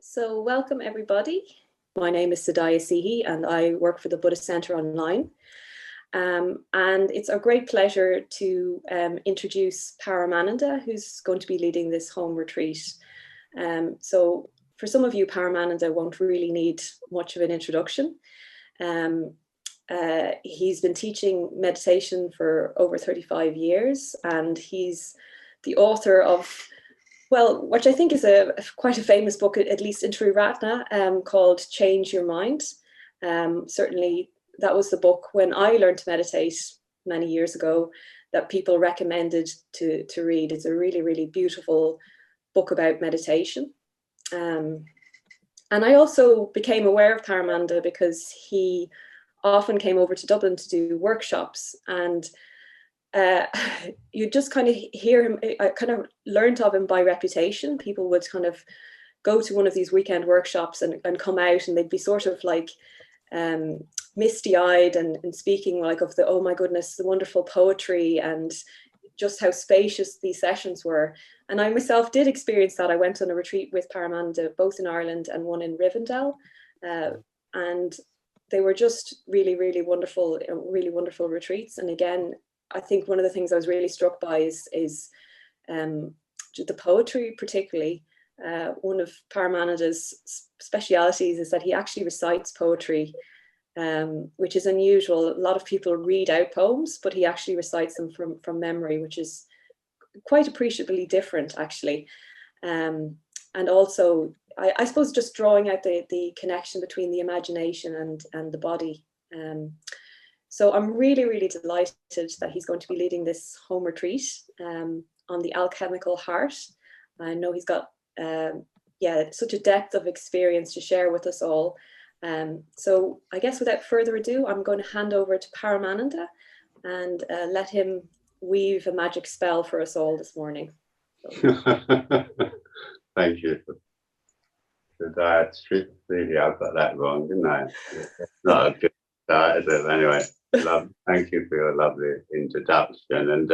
So welcome everybody. My name is Sadaya Sihi and I work for the Buddhist Center Online. And it's a great pleasure to introduce Paramananda, who's going to be leading this home retreat. So for some of you, Paramananda won't really need much of an introduction. He's been teaching meditation for over 35 years, and he's the author of, well, which I think is quite a famous book, at least in Triratna, called Change Your Mind. Certainly that was the book when I learned to meditate many years ago that people recommended to read. It's a really, really beautiful book about meditation. And I also became aware of Paramananda because he often came over to Dublin to do workshops, and you just kind of hear him. I kind of learned of him by reputation. People would kind of go to one of these weekend workshops and come out, and they'd be sort of like misty-eyed and speaking like of the, oh my goodness, the wonderful poetry and just how spacious these sessions were. And I myself did experience that. I went on a retreat with Paramananda, both in Ireland and one in Rivendell, and they were just really, really wonderful retreats. And again, I think one of the things I was really struck by is the poetry, particularly. One of Paramananda's specialities is that he actually recites poetry, which is unusual. A lot of people read out poems, but he actually recites them from memory, which is quite appreciably different, actually. And also, I suppose, just drawing out the connection between the imagination and the body. So I'm really, really delighted that he's going to be leading this home retreat on the Alchemical Heart. I know he's got such a depth of experience to share with us all. So I guess without further ado, I'm going to hand over to Paramananda and let him weave a magic spell for us all this morning. Thank you. I got that wrong, didn't I? It's not a good start, is it? Anyway, thank you for your lovely introduction, and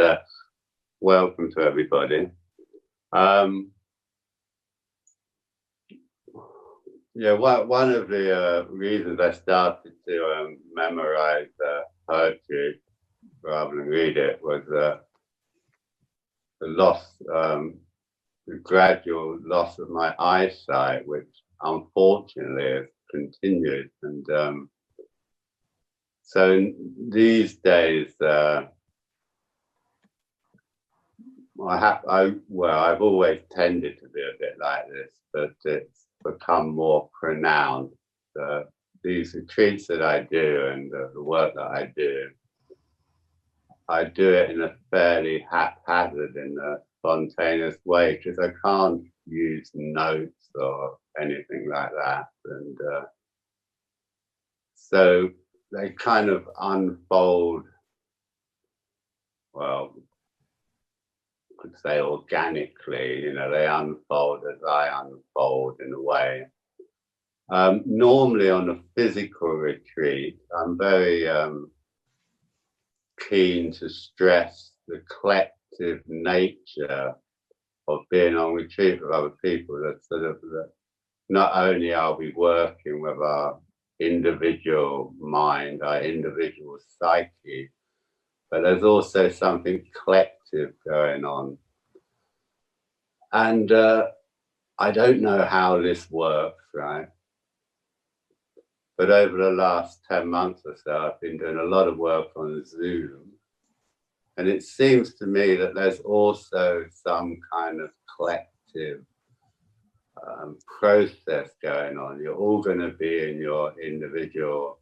welcome to everybody. One of the reasons I started to memorize poetry rather than read it was the gradual loss of my eyesight, which unfortunately has continued. And so these days, I've always tended to be a bit like this, but it's become more pronounced. These retreats that I do and the work that I do it in a fairly haphazard and spontaneous way, because I can't use notes or anything like that. And so they kind of unfold, well, I could say organically, they unfold as I unfold in a way. Normally on a physical retreat, I'm very keen to stress the collective nature of being on retreat with other people. That sort of not only are we working with our individual mind, our individual psyche, but there's also something collective going on. And I don't know how this works, right? But over the last 10 months or so, I've been doing a lot of work on Zoom. And it seems to me that there's also some kind of collective process going on. You're all going to be in your individual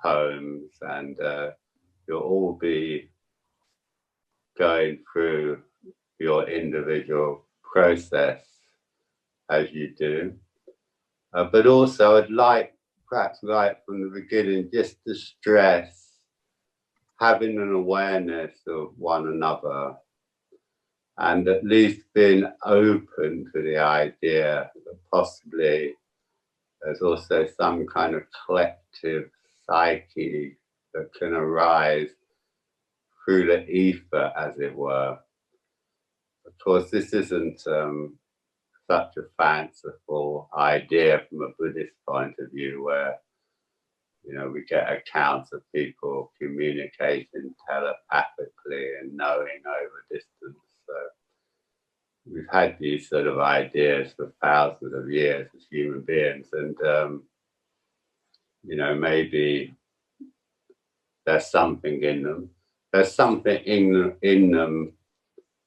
homes, and you'll all be going through your individual process as you do. But also I'd like, perhaps right from the beginning, just to stress having an awareness of one another, and at least being open to the idea that possibly there's also some kind of collective psyche that can arise through the ether, as it were. Of course, this isn't such a fanciful idea from a Buddhist point of view, where we get accounts of people communicating telepathically and knowing over distance. So we've had these sort of ideas for thousands of years as human beings, and maybe there's something in them. There's something in them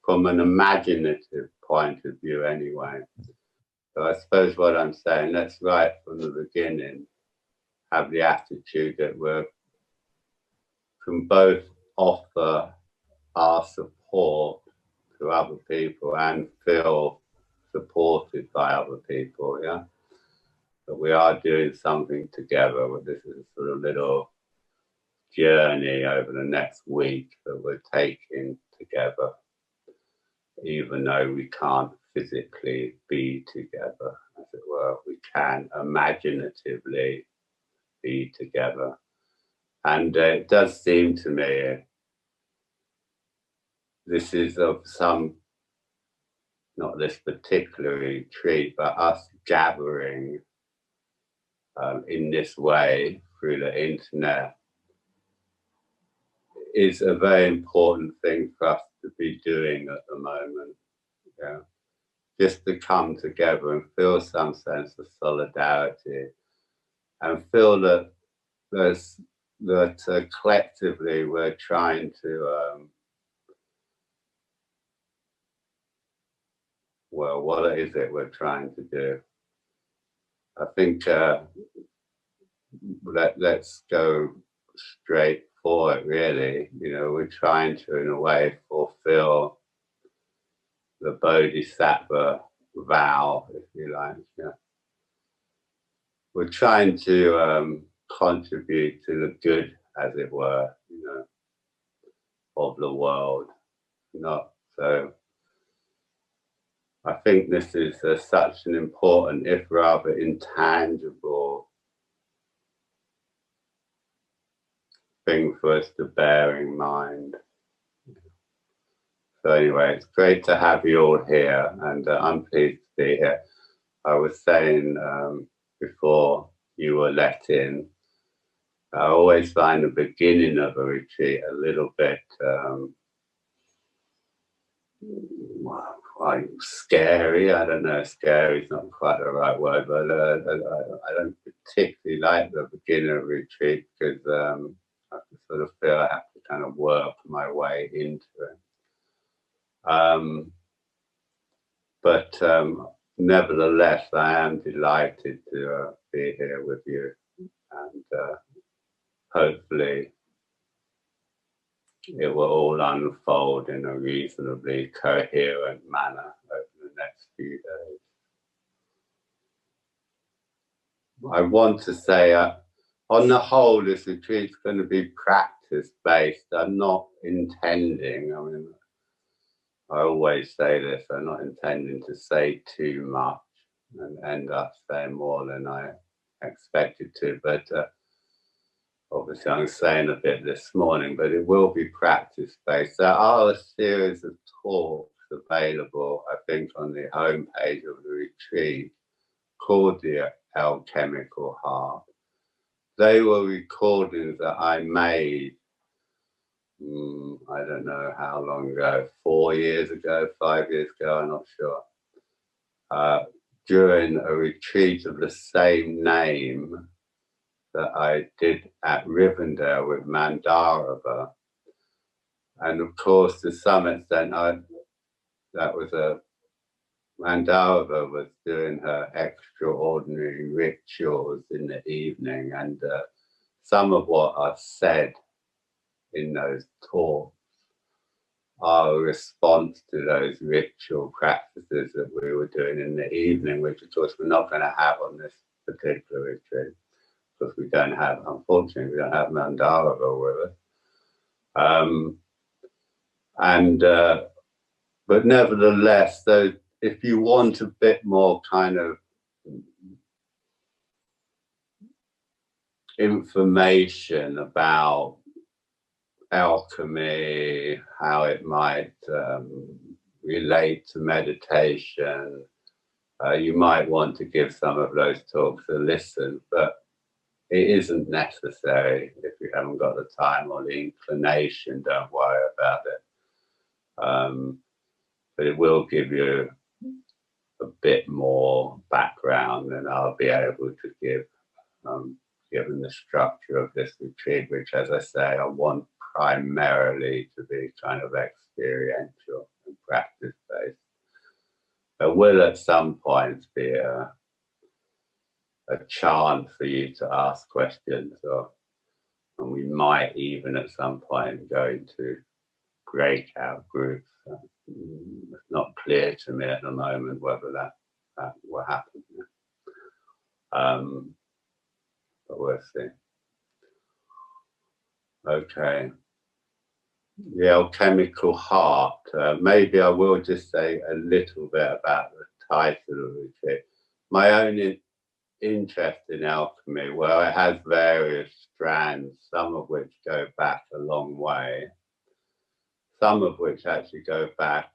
from an imaginative point of view anyway. So I suppose what I'm saying, let's right from the beginning have the attitude that we can both offer our support to other people and feel supported by other people, yeah? That we are doing something together. This is a sort of little journey over the next week that we're taking together, even though we can't physically be together, as it were. We can imaginatively be together. And it does seem to me this is of some, not this particular retreat, but us gathering in this way through the internet is a very important thing for us to be doing at the moment. Yeah. Just to come together and feel some sense of solidarity and feel that collectively we're trying to what is it we're trying to do? I think let's go straight for it, really. We're trying to, in a way, fulfill the Bodhisattva vow, if you like. Yeah. We're trying to contribute to the good, as it were, of the world. Not so. I think this is such an important, if rather intangible, thing for us to bear in mind. So anyway, it's great to have you all here, and I'm pleased to be here. I was saying before you were let in, I always find the beginning of a retreat a little bit quite scary. I don't know, scary is not quite the right word, but I don't particularly like the beginning of a retreat because I sort of feel I have to kind of work my way into it. But nevertheless, I am delighted to be here with you, and hopefully it will all unfold in a reasonably coherent manner over the next few days. I want to say, on the whole, this retreat's going to be practice-based. I'm not intending, I always say this, I'm not intending to say too much and end up saying more than I expected to, but obviously I'm saying a bit this morning, but it will be practice-based. There are a series of talks available, I think, on the homepage of the retreat called the Alchemical Heart. They were recordings that I made I don't know how long ago, 4 years ago, 5 years ago, I'm not sure, during a retreat of the same name that I did at Rivendell with Mandarava. And of course, to some extent, Mandarava was doing her extraordinary rituals in the evening, and some of what I said in those talks are a response to those ritual practices that we were doing in the evening, which of course we're not going to have on this particular retreat, because unfortunately, we don't have Mandarava with us. But nevertheless, though, if you want a bit more kind of information about alchemy, how it might relate to meditation, you might want to give some of those talks a listen, but it isn't necessary. If you haven't got the time or the inclination, don't worry about it. But it will give you a bit more background than I'll be able to give, given the structure of this retreat, which, as I say, I want primarily to be kind of experiential and practice-based. There will at some point be a chance for you to ask questions, and we might even at some point go into breakout groups. It's not clear to me at the moment whether that will happen. But we'll see. Okay. The Alchemical Heart. Maybe I will just say a little bit about the title of the retreat. My own interest in alchemy, well, it has various strands, some of which go back a long way, some of which actually go back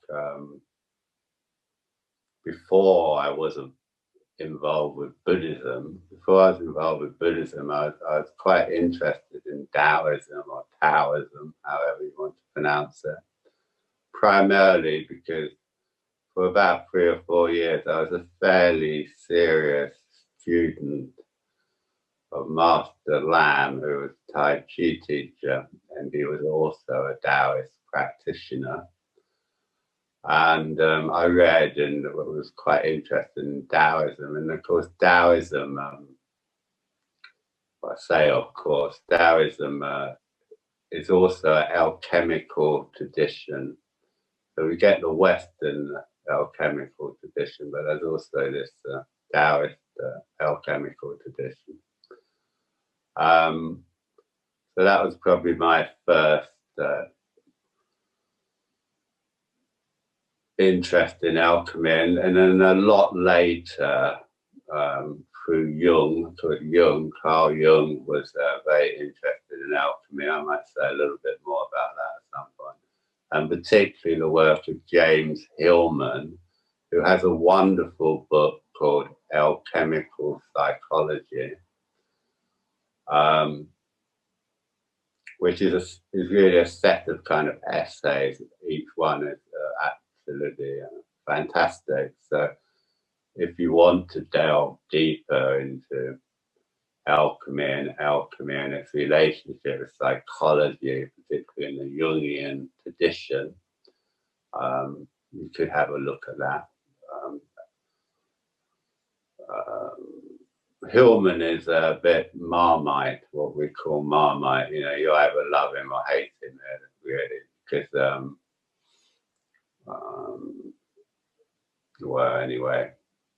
before I was involved with Buddhism. Before I was involved with Buddhism, I was quite interested in Taoism or Taoism, however you want to pronounce it, primarily because for about 3 or 4 years I was a fairly serious student of Master Lam, who was a Tai Chi teacher, and he was also a Taoist practitioner. And I read and was quite interested in Taoism. And of course, Taoism, well, I say of course, Taoism is also an alchemical tradition. So we get the Western alchemical tradition, but there's also this Taoist alchemical tradition. So that was probably my first interest in alchemy, and then a lot later through Jung, Carl Jung was very interested in alchemy. I might say a little bit more about that at some point, and particularly the work of James Hillman, who has a wonderful book called Alchemical Psychology, which is really a set of kind of essays. Each one is absolutely fantastic. So if you want to delve deeper into alchemy and its relationship with psychology, particularly in the Jungian tradition, you could have a look at that. Hillman is a bit Marmite, what we call Marmite. You know, you either love him or hate him, really, because well, anyway,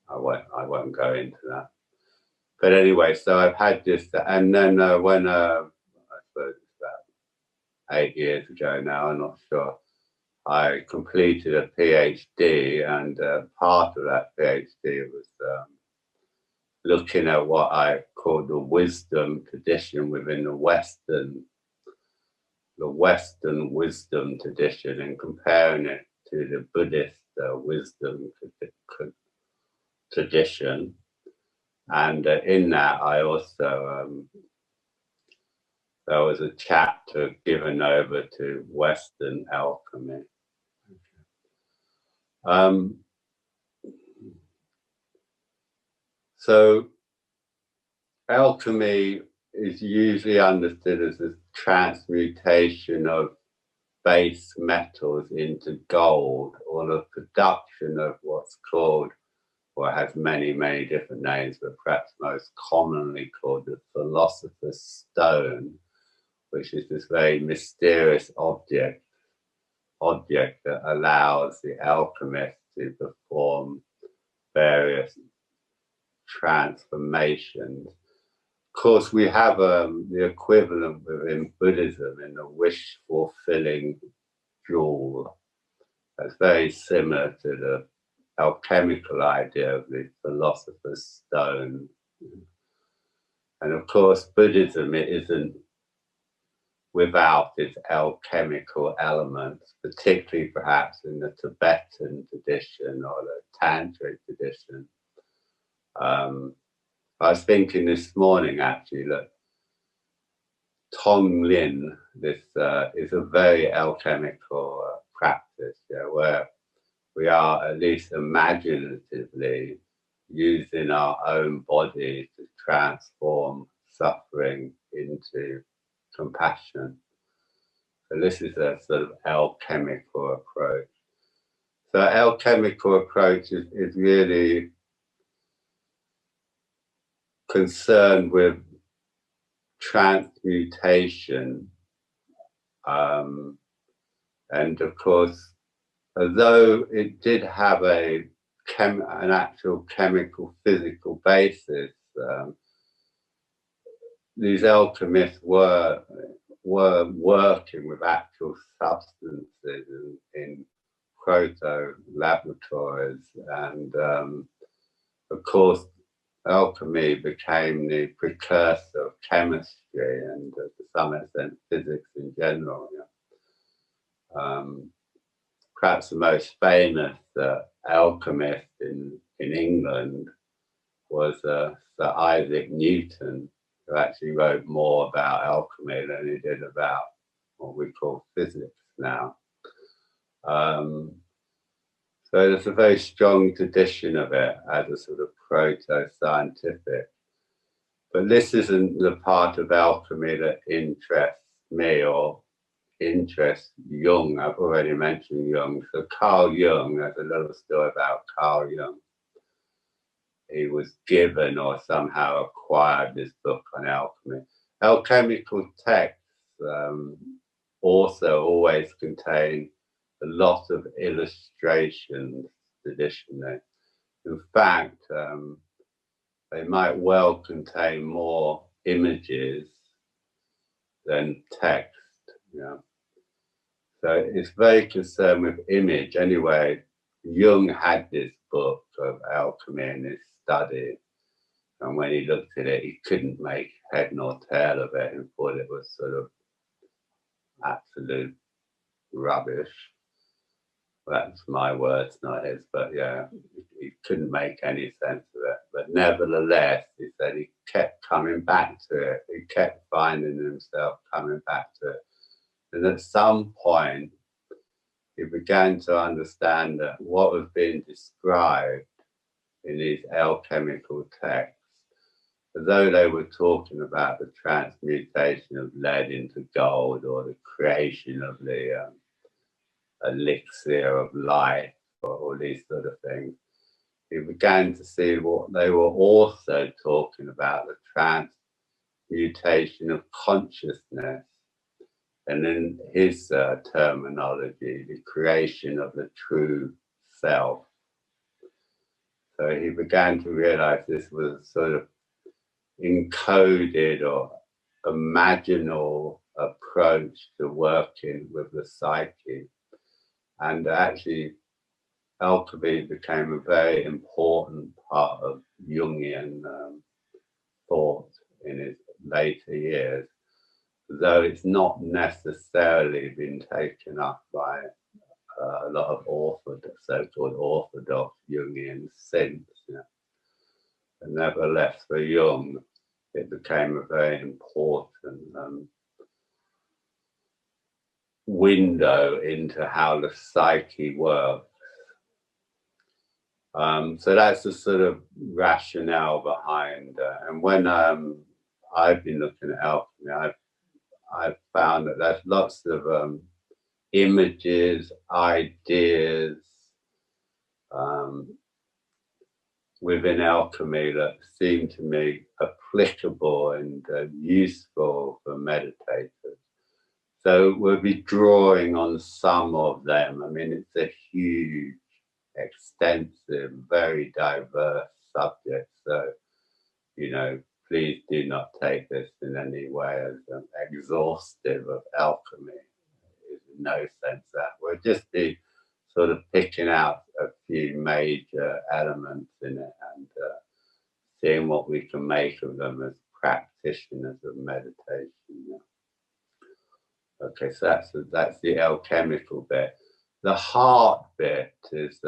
I won't go into that. But anyway, so I've had this, and then when I suppose it's about 8 years ago now, I'm not sure, I completed a PhD, and part of that PhD was looking at what I call the wisdom tradition within the Western wisdom tradition, and comparing it to the Buddhist wisdom tradition. And in that, I also there was a chapter given over to Western alchemy. So alchemy is usually understood as a transmutation of base metals into gold, or the production of what's called, or has many, many different names, but perhaps most commonly called the philosopher's stone, which is this very mysterious object that allows the alchemist to perform various transformations. Of course, we have the equivalent within Buddhism in the wish-fulfilling jewel. That's very similar to the alchemical idea of the philosopher's stone. And of course, Buddhism, it isn't without its alchemical elements, particularly perhaps in the Tibetan tradition or the Tantric tradition. I was thinking this morning actually that Tong Lin, this is a very alchemical practice, yeah, where we are at least imaginatively using our own body to transform suffering into compassion. So this is a sort of alchemical approach. So alchemical approach is really concerned with transmutation, and of course, although it did have an actual chemical physical basis, these alchemists were working with actual substances in proto laboratories, and of course alchemy became the precursor of chemistry and to some extent physics in general. Yeah. Perhaps the most famous alchemist in England was Sir Isaac Newton, who actually wrote more about alchemy than he did about what we call physics now. So there's a very strong tradition of it as a sort of proto-scientific. But this isn't the part of alchemy that interests me or interests Jung. I've already mentioned Jung. So Carl Jung, there's a little story about Carl Jung. He was given or somehow acquired this book on alchemy. Alchemical texts also always contain a lot of illustrations traditionally. In fact, they might well contain more images than text. Yeah. So it's very concerned with image. Anyway, Jung had this book of alchemy in his study, and when he looked at it, he couldn't make head nor tail of it and thought it was sort of absolute rubbish. That's my words, not his, but yeah, he couldn't make any sense of it. But nevertheless, he said he kept coming back to it. He kept finding himself coming back to it. And at some point, he began to understand that what was being described in these alchemical texts, although they were talking about the transmutation of lead into gold or the creation of the elixir of life or all these sort of things, he began to see what they were also talking about, the transmutation of consciousness, and in his terminology, the creation of the true self. So he began to realize this was a sort of encoded or imaginal approach to working with the psyche. And actually, alchemy became a very important part of Jungian thought in his later years, though it's not necessarily been taken up by a lot of so-called orthodox Jungians since. Yeah. And nevertheless, for Jung, it became a very important window into how the psyche works. So that's the sort of rationale behind. And when I've been looking at alchemy, I've found that there's lots of images, ideas within alchemy that seem to me applicable and useful for meditators. So we'll be drawing on some of them. I mean, it's a huge, extensive, very diverse subject. So, you know, please do not take this in any way as exhaustive of alchemy. In no sense that. We'll just be sort of picking out a few major elements in it and seeing what we can make of them as practitioners of meditation. Yeah. Okay, so that's the alchemical bit. The heart bit is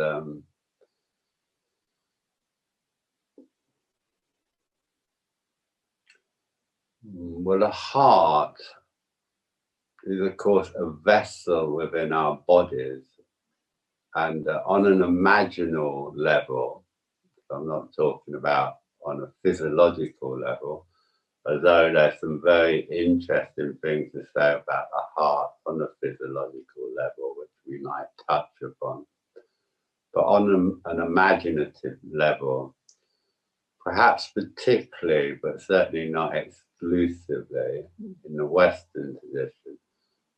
Well, the heart is, of course, a vessel within our bodies, and on an imaginal level, I'm not talking about on a physiological level, although there's some very interesting things to say about the heart on a physiological level, which we might touch upon. But on an imaginative level, perhaps particularly, but certainly not exclusively, in the Western tradition,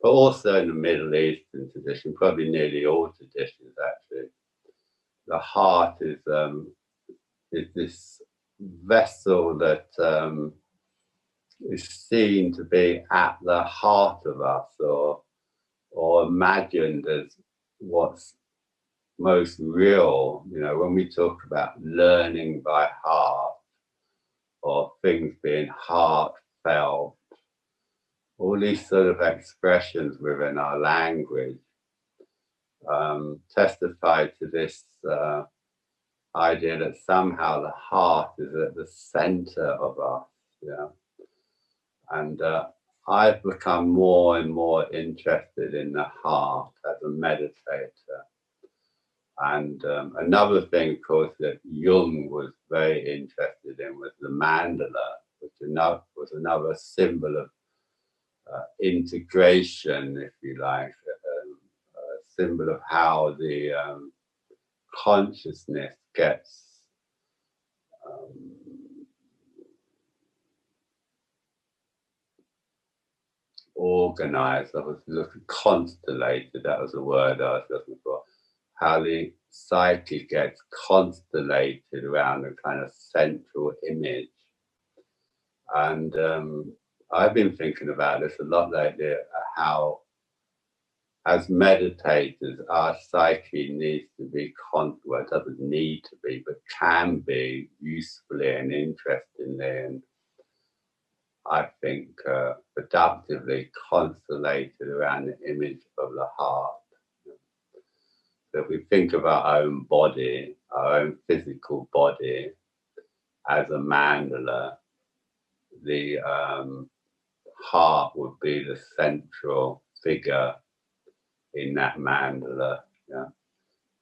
but also in the Middle Eastern tradition, probably nearly all traditions actually, the heart is this vessel that is seen to be at the heart of us, or imagined as what's most real. You know, when we talk about learning by heart, or things being heartfelt, all these sort of expressions within our language testify to this idea that somehow the heart is at the center of us. Yeah. And I've become more and more interested in the heart as a meditator. And another thing, of course, that Jung was very interested in was the mandala, which was another symbol of integration, if you like, a symbol of how the consciousness gets organized. I was looking constellated, that was the word I was looking for. How the psyche gets constellated around a kind of central image. And I've been thinking about this a lot lately, how as meditators, our psyche needs to be, well, it doesn't need to be, but can be usefully and interestingly, and I think productively constellated around the image of the heart. So if we think of our own body, our own physical body, as a mandala, the heart would be the central figure in that mandala. Yeah?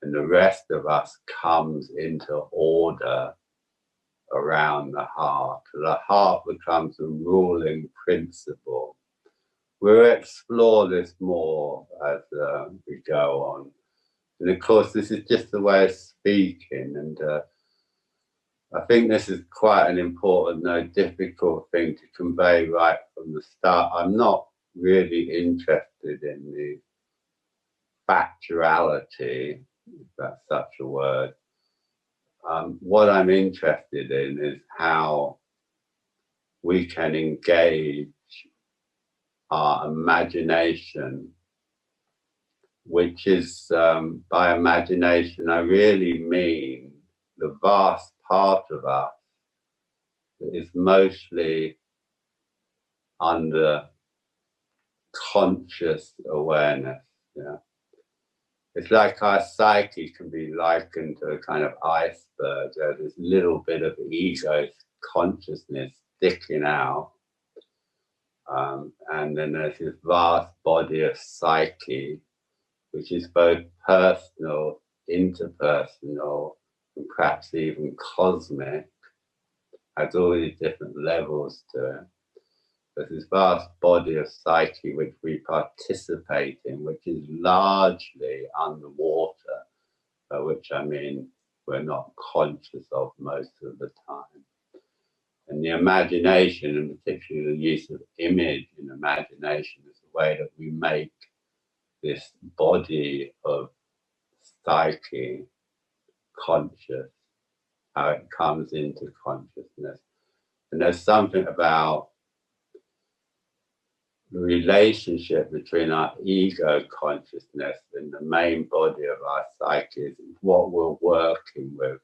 And the rest of us comes into order around the heart. The heart becomes a ruling principle. We'll explore this more as we go on. And of course, this is just the way of speaking. And I think this is quite an important, though difficult thing to convey right from the start. I'm not really interested in the factuality, if that's such a word. What I'm interested in is how we can engage our imagination, which is, by imagination, I really mean the vast part of us that is mostly under conscious awareness. Yeah. It's like our psyche can be likened to a kind of iceberg. There's this little bit of ego consciousness sticking out. And then there's this vast body of psyche, which is both personal, interpersonal, and perhaps even cosmic, has all these different levels to it. There's this vast body of psyche which we participate in, which is largely underwater, by which I mean we're not conscious of most of the time. And the imagination, and particularly the use of image in imagination, is the way that we make this body of psyche conscious, how it comes into consciousness. And there's something about the relationship between our ego consciousness and the main body of our psyche is what we're working with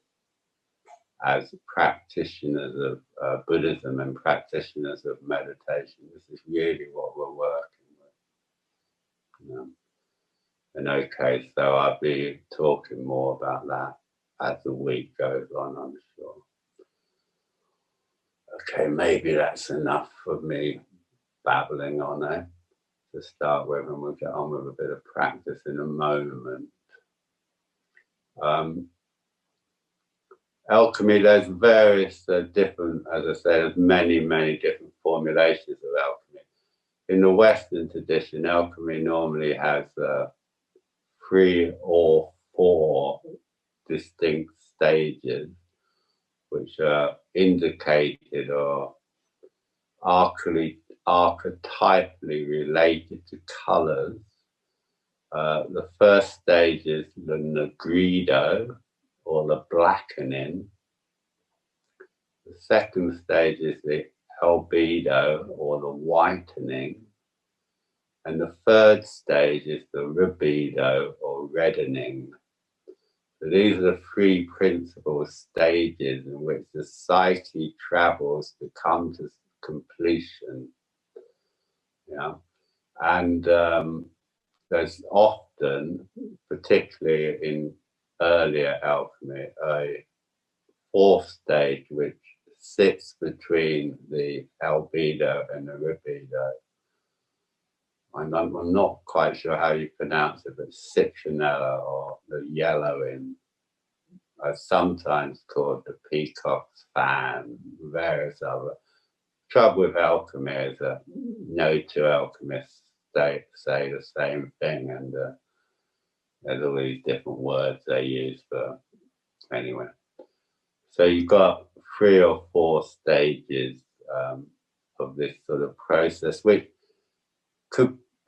as practitioners of Buddhism and practitioners of meditation. This is really what we're working with. You know? And okay, so I'll be talking more about that as the week goes on, I'm sure. Okay, maybe that's enough of me babbling on it to start with, and we'll get on with a bit of practice in a moment. Alchemy, there's various different, as I said, there's many different formulations of alchemy. In the Western tradition, alchemy normally has 3 or 4 distinct stages, which are indicated or archetypally related to colors. The first stage is the nigrido, or the blackening. The second stage is the albedo, or the whitening. And the third stage is the rubedo, or reddening. So these are the 3 principal stages in which the psyche travels to come to completion. Yeah. And there's often, particularly in earlier alchemy, a 4th stage which sits between the albedo and the rubedo. I'm not quite sure how you pronounce it, but citronella, or the yellowing, sometimes called the peacock's fan, various other. Trouble with alchemy is that no 2 alchemists say the same thing, and there's all these different words they use for, anyway. So you've got 3 or 4 stages of this sort of process, which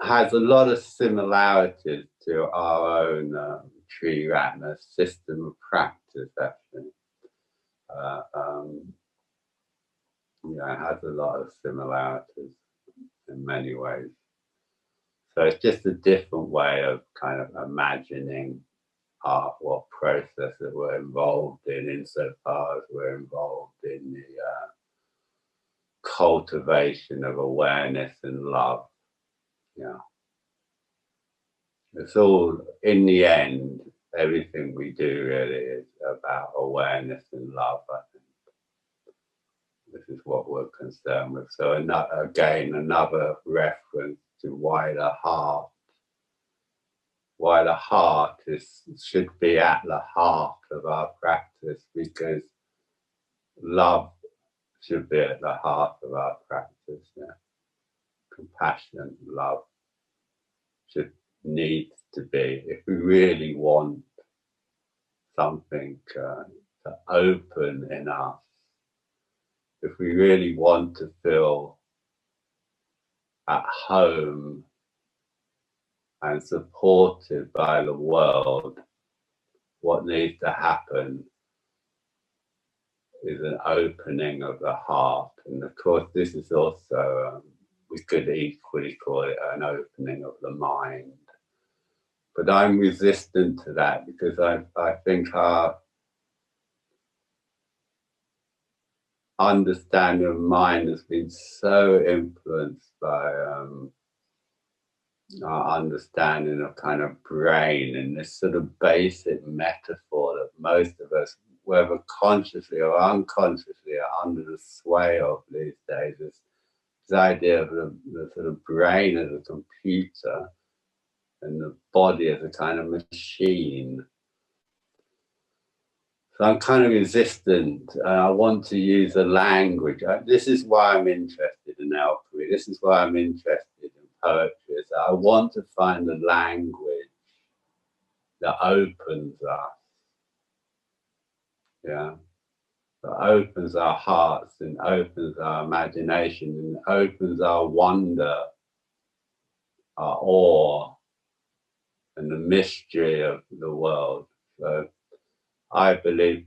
has a lot of similarities to our own Tree Ratner system of practice, actually. It has a lot of similarities in many ways. So it's just a different way of kind of imagining what process that we're involved in, insofar as we're involved in the cultivation of awareness and love. Yeah. It's all, in the end, everything we do really is about awareness and love, I think. This is what we're concerned with. So another reference to why the heart should be at the heart of our practice, because love should be at the heart of our practice. Yeah. Compassion, love needs to be, if we really want something to open in us, if we really want to feel at home and supported by the world, what needs to happen is an opening of the heart. And of course, this is also, we could equally call it an opening of the mind. But I'm resistant to that, because I think our understanding of mind has been so influenced by our understanding of kind of brain, and this sort of basic metaphor that most of us, whether consciously or unconsciously, are under the sway of these days. This idea of the sort of brain as a computer and the body as a kind of machine. So I'm kind of resistant. I want to use a language. This is why I'm interested in alchemy. This is why I'm interested in poetry. Is I want to find a language that opens us. Yeah. That opens our hearts and opens our imagination and opens our wonder, our awe, and the mystery of the world. So I believe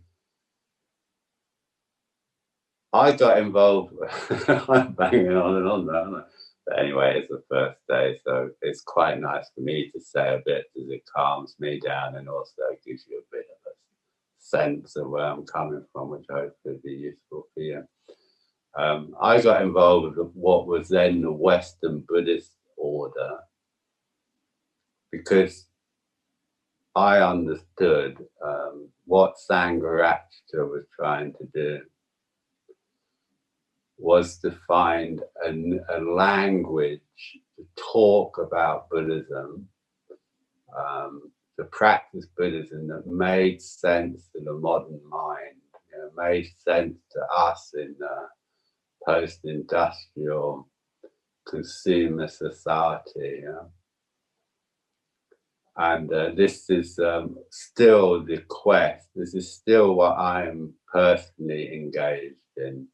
I got involved. I'm banging on and on, aren't I? But anyway, it's the first day, so it's quite nice for me to say a bit, as it calms me down and also gives you a bit of a sense of where I'm coming from, which hopefully will be useful for you. I got involved with what was then the Western Buddhist order, because I understood what Sangharakshita was trying to do. was to find a language to talk about Buddhism, to practice Buddhism that made sense to the modern mind, made sense to us in post-industrial consumer society. And this is still the quest. This is still what I am personally engaged in.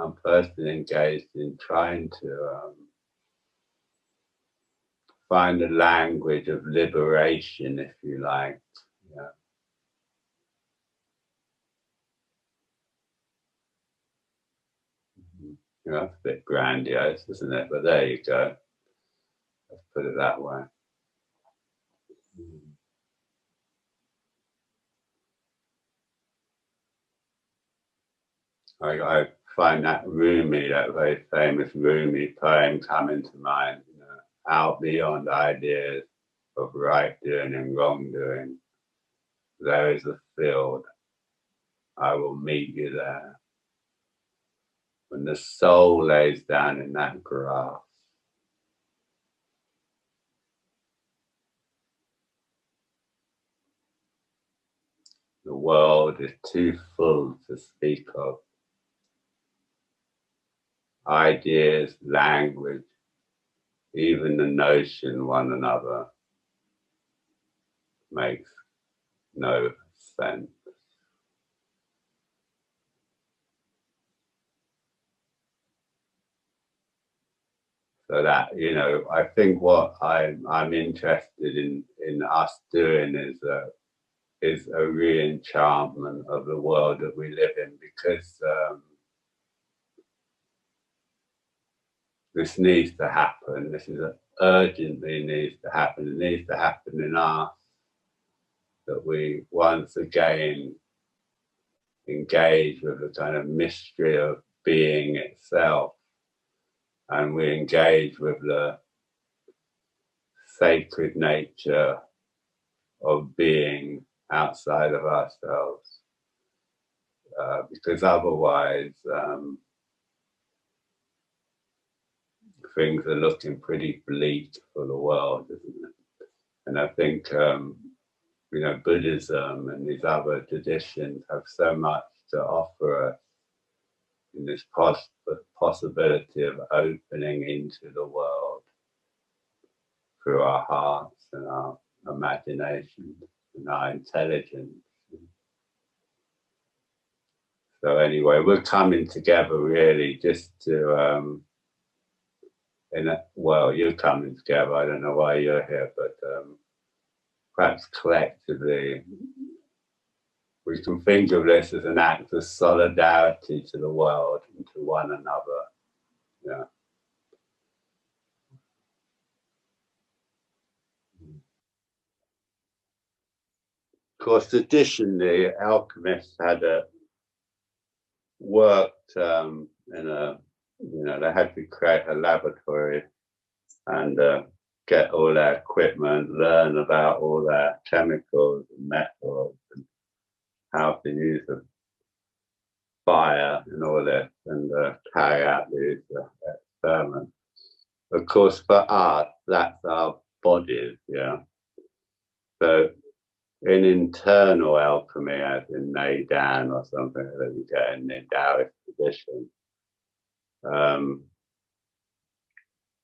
I'm personally engaged in trying to find a language of liberation, if you like. That's a bit grandiose, isn't it? But there you go. Let's put it that way. I find that Rumi, that very famous Rumi poem, coming to mind. Out beyond ideas of right doing and wrong doing, there is a field. I will meet you there. When the soul lays down in that grass, the world is too full to speak of. Ideas, language, even the notion one another makes no sense. So that, I think what I'm interested in us doing is a re-enchantment of the world that we live in, because this needs to happen. This is urgently needs to happen. It needs to happen in us, that we once again engage with the kind of mystery of being itself, and we engage with the sacred nature of being outside of ourselves, because otherwise things are looking pretty bleak for the world, isn't it? And I think Buddhism and these other traditions have so much to offer us in this possibility of opening into the world through our hearts and our imagination and our intelligence. So anyway, we're coming together really just to, you're coming together. I don't know why you're here, but perhaps collectively, we can think of this as an act of solidarity to the world and to one another. Yeah. Of course, traditionally, alchemists had worked in a, they had to create a laboratory and get all their equipment, learn about all their chemicals and methods and how to use the fire and all this, and carry out these experiments. Of course, for us, that's our bodies, yeah. So in internal alchemy, as in Neidan or something that you get in the Taoist tradition,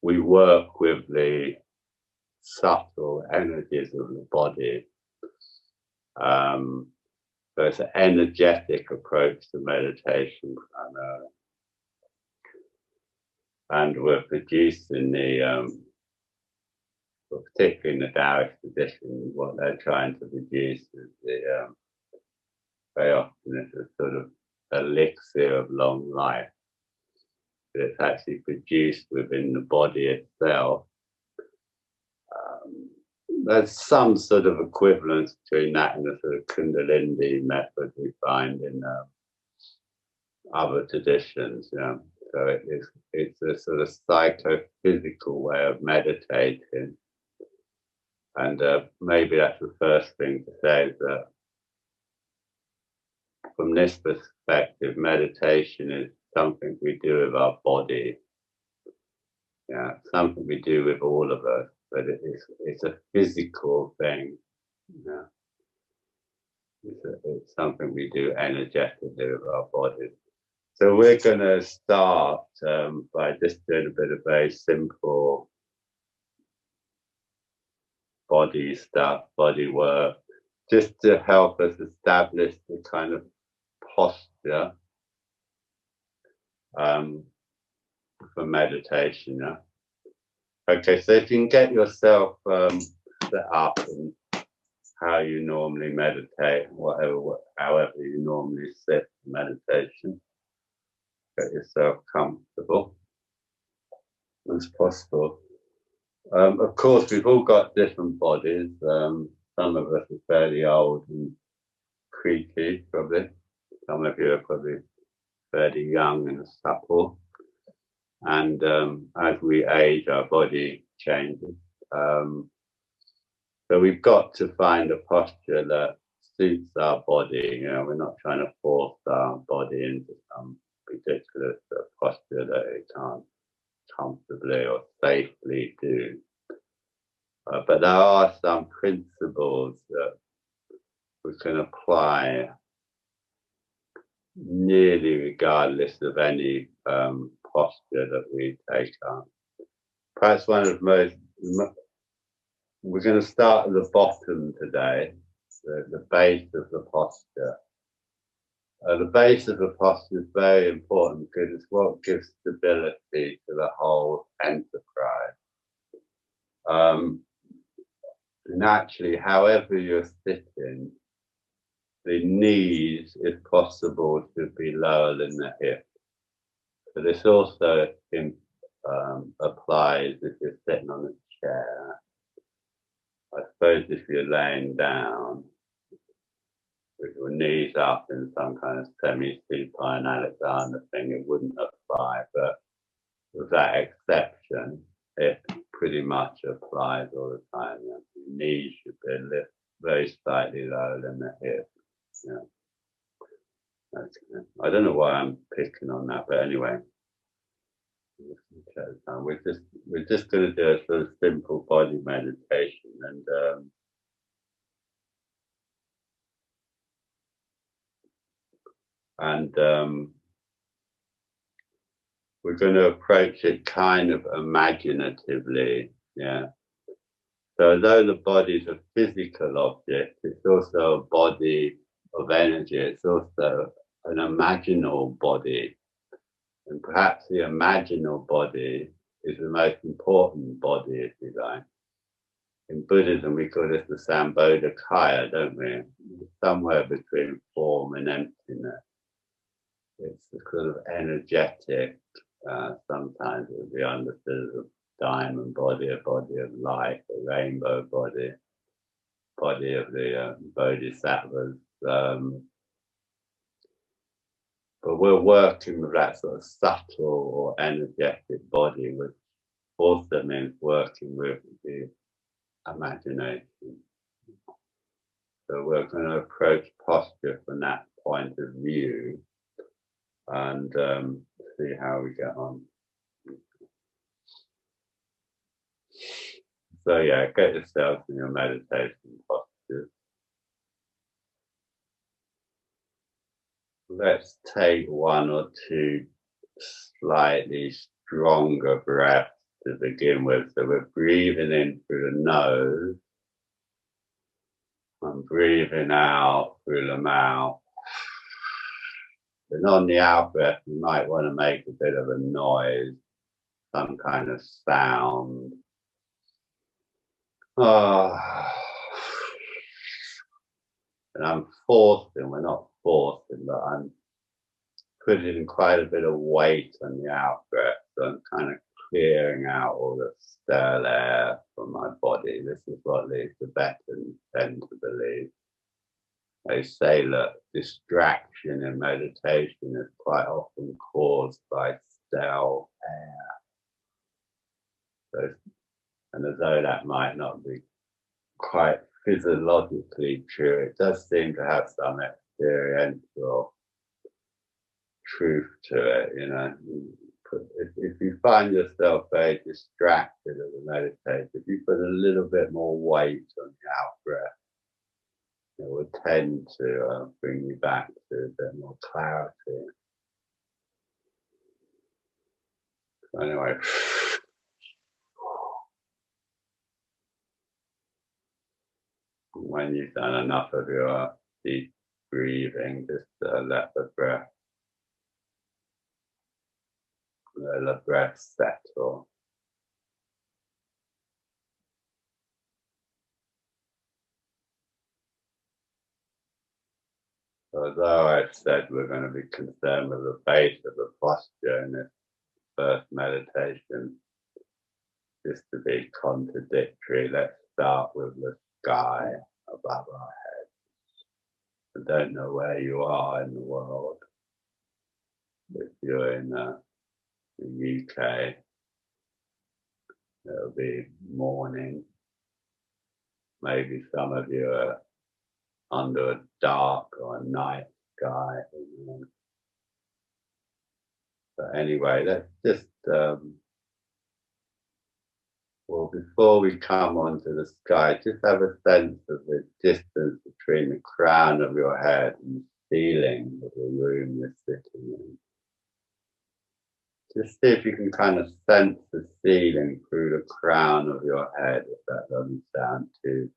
we work with the subtle energies of the body. So it's an energetic approach to meditation, and we're producing particularly in the Taoist tradition, what they're trying to produce is very often it's a sort of elixir of long life. It's actually produced within the body itself. There's some sort of equivalence between that and the sort of Kundalini method we find in other traditions. So it's a sort of psychophysical way of meditating. And maybe that's the first thing to say, is that from this perspective, meditation is something we do with our body. Yeah, something we do with all of us, but it's a physical thing. Yeah. It's something we do energetically with our bodies. So we're going to start by just doing a bit of very simple body stuff, body work, just to help us establish the kind of posture for meditation. Yeah? Okay, so if you can get yourself set up and how you normally meditate, however you normally sit for meditation, get yourself comfortable as possible. Of course, we've all got different bodies. Some of us are fairly old and creaky, probably. Some of you are probably fairly young and supple. And as we age, our body changes. So we've got to find a posture that suits our body. You know, we're not trying to force our body into some ridiculous posture that it can't comfortably or safely do. But there are some principles that we can apply nearly regardless of any posture that we take on. Perhaps one of the most, we're going to start at the bottom today, the base of the posture. The base of the posture is very important because it's what gives stability to the whole enterprise. Naturally, however you're sitting, the knees, if possible, should be lower than the hips. But this also applies if you're sitting on a chair. I suppose if you're laying down with your knees up in some kind of semi-supine Alexander thing, it wouldn't apply. But with that exception, it pretty much applies all the time. You know, the knees should be very slightly lower than the hips. Yeah. I don't know why I'm picking on that, but anyway. We're just going to do a sort of simple body meditation, and we're going to approach it kind of imaginatively. Yeah. So although the body is a physical object, it's also a body of energy. It's also an imaginal body. And perhaps the imaginal body is the most important body, if you like. In Buddhism, we call this the Sambodhakaya, don't we? Somewhere between form and emptiness. It's the sort of energetic, sometimes it would be understood as a diamond body, a body of light, a rainbow body, body of the bodhisattvas. But we're working with that sort of subtle or energetic body, which also means working with the imagination. So we're going to approach posture from that point of view and see how we get on. So yeah, get yourself in your meditation posture. Let's take one or two slightly stronger breaths to begin with. So we're breathing in through the nose and breathing out through the mouth. And on the out breath, you might want to make a bit of a noise, some kind of sound. And I'm forcing, we're not forcing, but I'm putting quite a bit of weight on the out breath. So I'm kind of clearing out all the stale air from my body. This is what the Tibetans tend to believe. They say that distraction in meditation is quite often caused by stale air. So, and although that might not be quite physiologically true, it does seem to have some experiential truth to it, you know. If you find yourself very distracted as a meditator, if you put a little bit more weight on the out breath, it will tend to bring you back to a bit more clarity. So anyway, when you've done enough of your deep breathing, just let the breath settle. Although I said we're going to be concerned with the base of the posture in this first meditation, just to be contradictory, let's start with the sky above our heads. I don't know where you are in the world. If you're in the UK, it'll be morning. Maybe some of you are under a dark or a night sky. But anyway, let's just, well, before we come onto the sky, just have a sense of the distance between the crown of your head and the ceiling of the room you're sitting in. Just see if you can kind of sense the ceiling through the crown of your head, if that doesn't sound too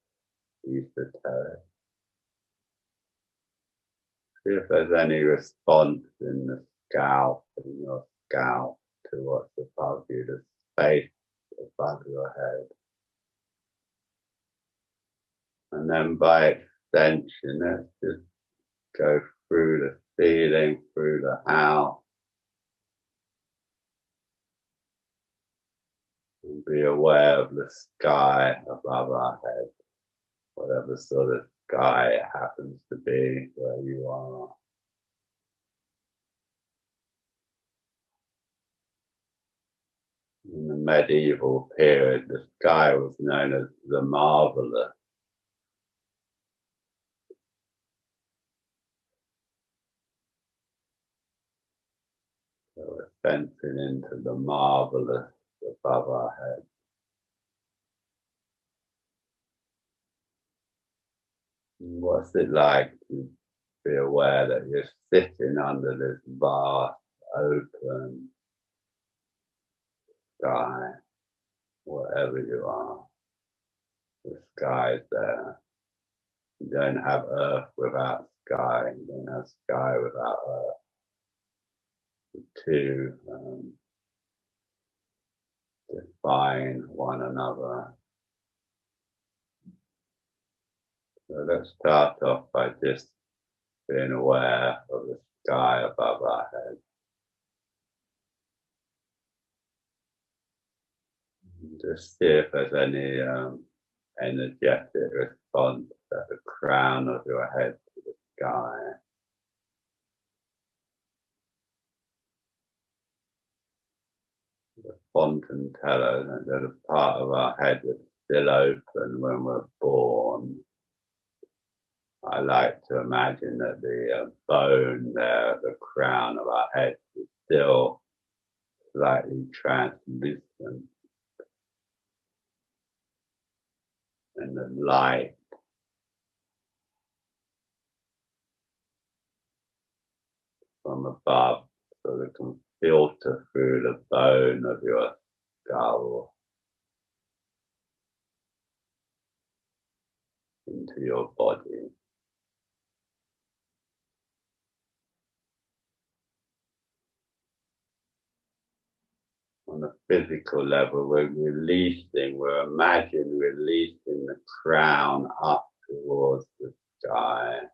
esoteric. See if there's any response in the scalp, in your scalp, to what's above you, the space above your head. And then by extension, let's just go through the ceiling, through the house, and be aware of the sky above our head, whatever sort of sky it happens to be where you are. In the medieval period, the sky was known as the marvelous. So we're sensing into the marvelous above our head. What's it like to be aware that you're sitting under this vast, open sky, wherever you are? The sky's there. You don't have earth without sky. You don't have sky without earth. The two define one another. So let's start off by just being aware of the sky above our head. Just see if there's any energetic response at the crown of your head to the sky. The fontaine teller, the part of our head that's still open when we're born. I like to imagine that the bone there at the crown of our head is still slightly translucent. And the light from above so it can filter through the bone of your skull into your body. On a physical level, we're imagining releasing the crown up towards the sky.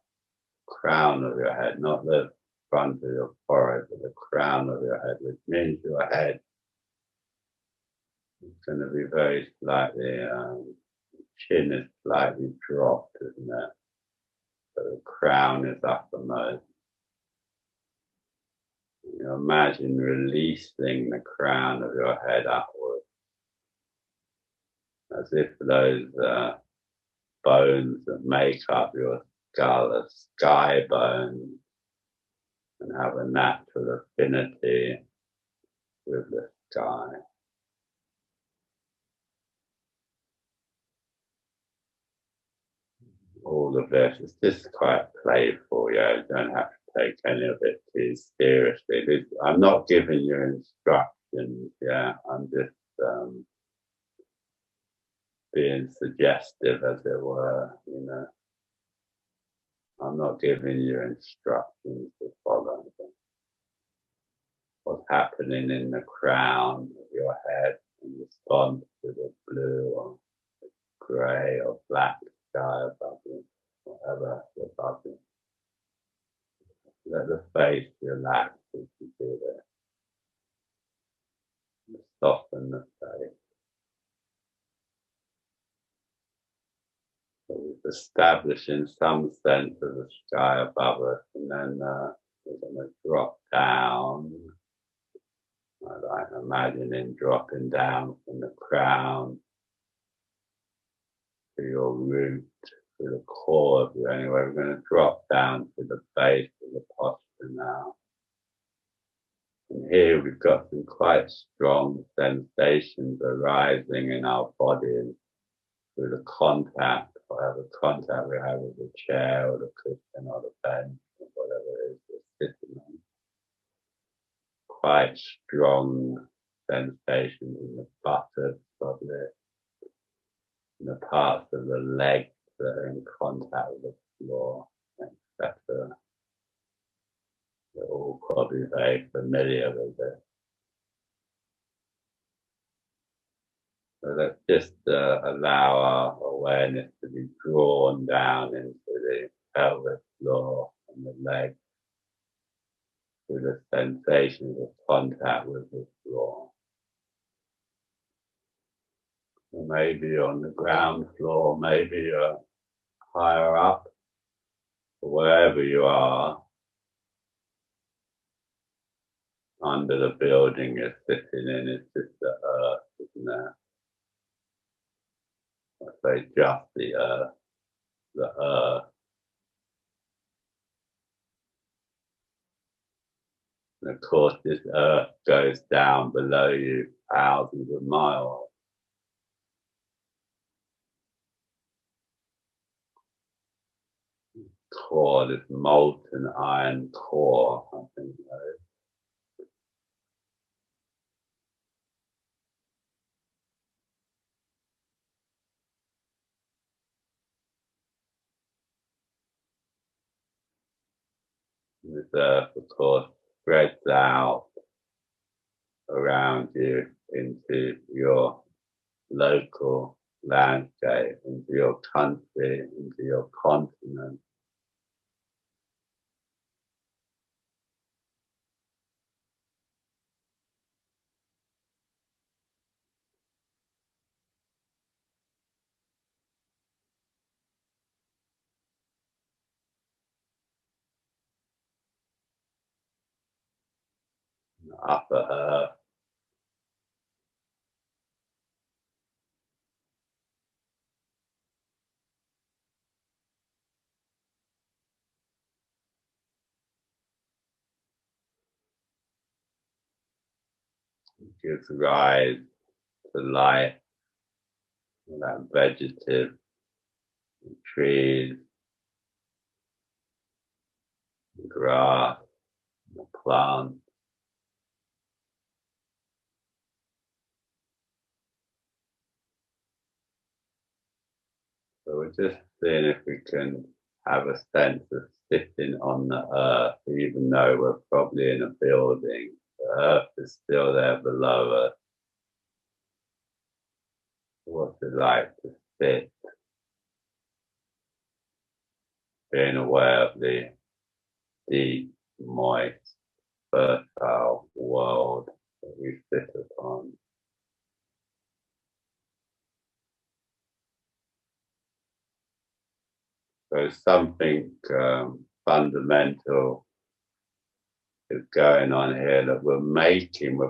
Crown of your head, not the front of your forehead, but the crown of your head, which means your head is going to be very slightly, chin is slightly dropped, isn't it? So the crown is uppermost. You imagine releasing the crown of your head upwards, as if those bones that make up your skull are sky bones, and have a natural affinity with the sky. All of this is just quite playful, yeah. You don't have to take any of it too seriously. I'm not giving you instructions, yeah. I'm just being suggestive, as it were, you know. I'm not giving you instructions to follow. What's happening in the crown of your head in response to the blue or grey or black sky above you, whatever above you. Let the face relax as you do this. Soften the face. So we're establishing some sense of the sky above us, and then we're going to drop down. I like imagining dropping down from the crown to your root, to the core of you. Anyway, we're going to drop down to the base of the posture now. And here we've got some quite strong sensations arising in our bodies through the contact, whatever contact we have with the chair or the cushion or the bench or whatever it is we're sitting on. Quite strong sensations in the buttocks, probably, in the parts of the legs that are in contact with the floor, etc. We're all probably very familiar with it. So let's just allow our awareness to be drawn down into the pelvic floor and the legs through the sensation of contact with the floor. So maybe on the ground floor, maybe you're higher up, or wherever you are, under the building you're sitting in, it's just the earth, isn't it? I say just the earth, the earth. And of course, this earth goes down below you thousands of miles. Core, this molten iron core, I think that is. This earth, of course, spreads out around you into your local landscape, into your country, into your continent. Upper earth, gives rise to life, that vegetative trees, grass, plants. So we're just seeing if we can have a sense of sitting on the earth, even though we're probably in a building. The earth is still there below us. What's it like to sit, being aware of the deep, moist, fertile world that we sit upon? So something fundamental is going on here that we're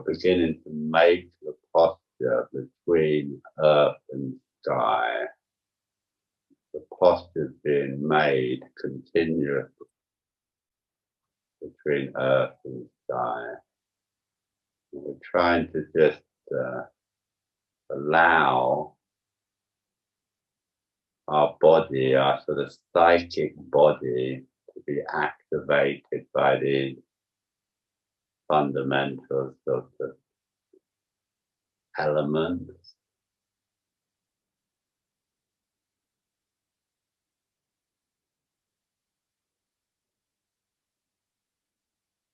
beginning to make the posture between earth and sky. The posture is being made continuously. between earth and sky. And we're trying to just allow our body, our sort of psychic body, to be activated by these fundamental sort of elements.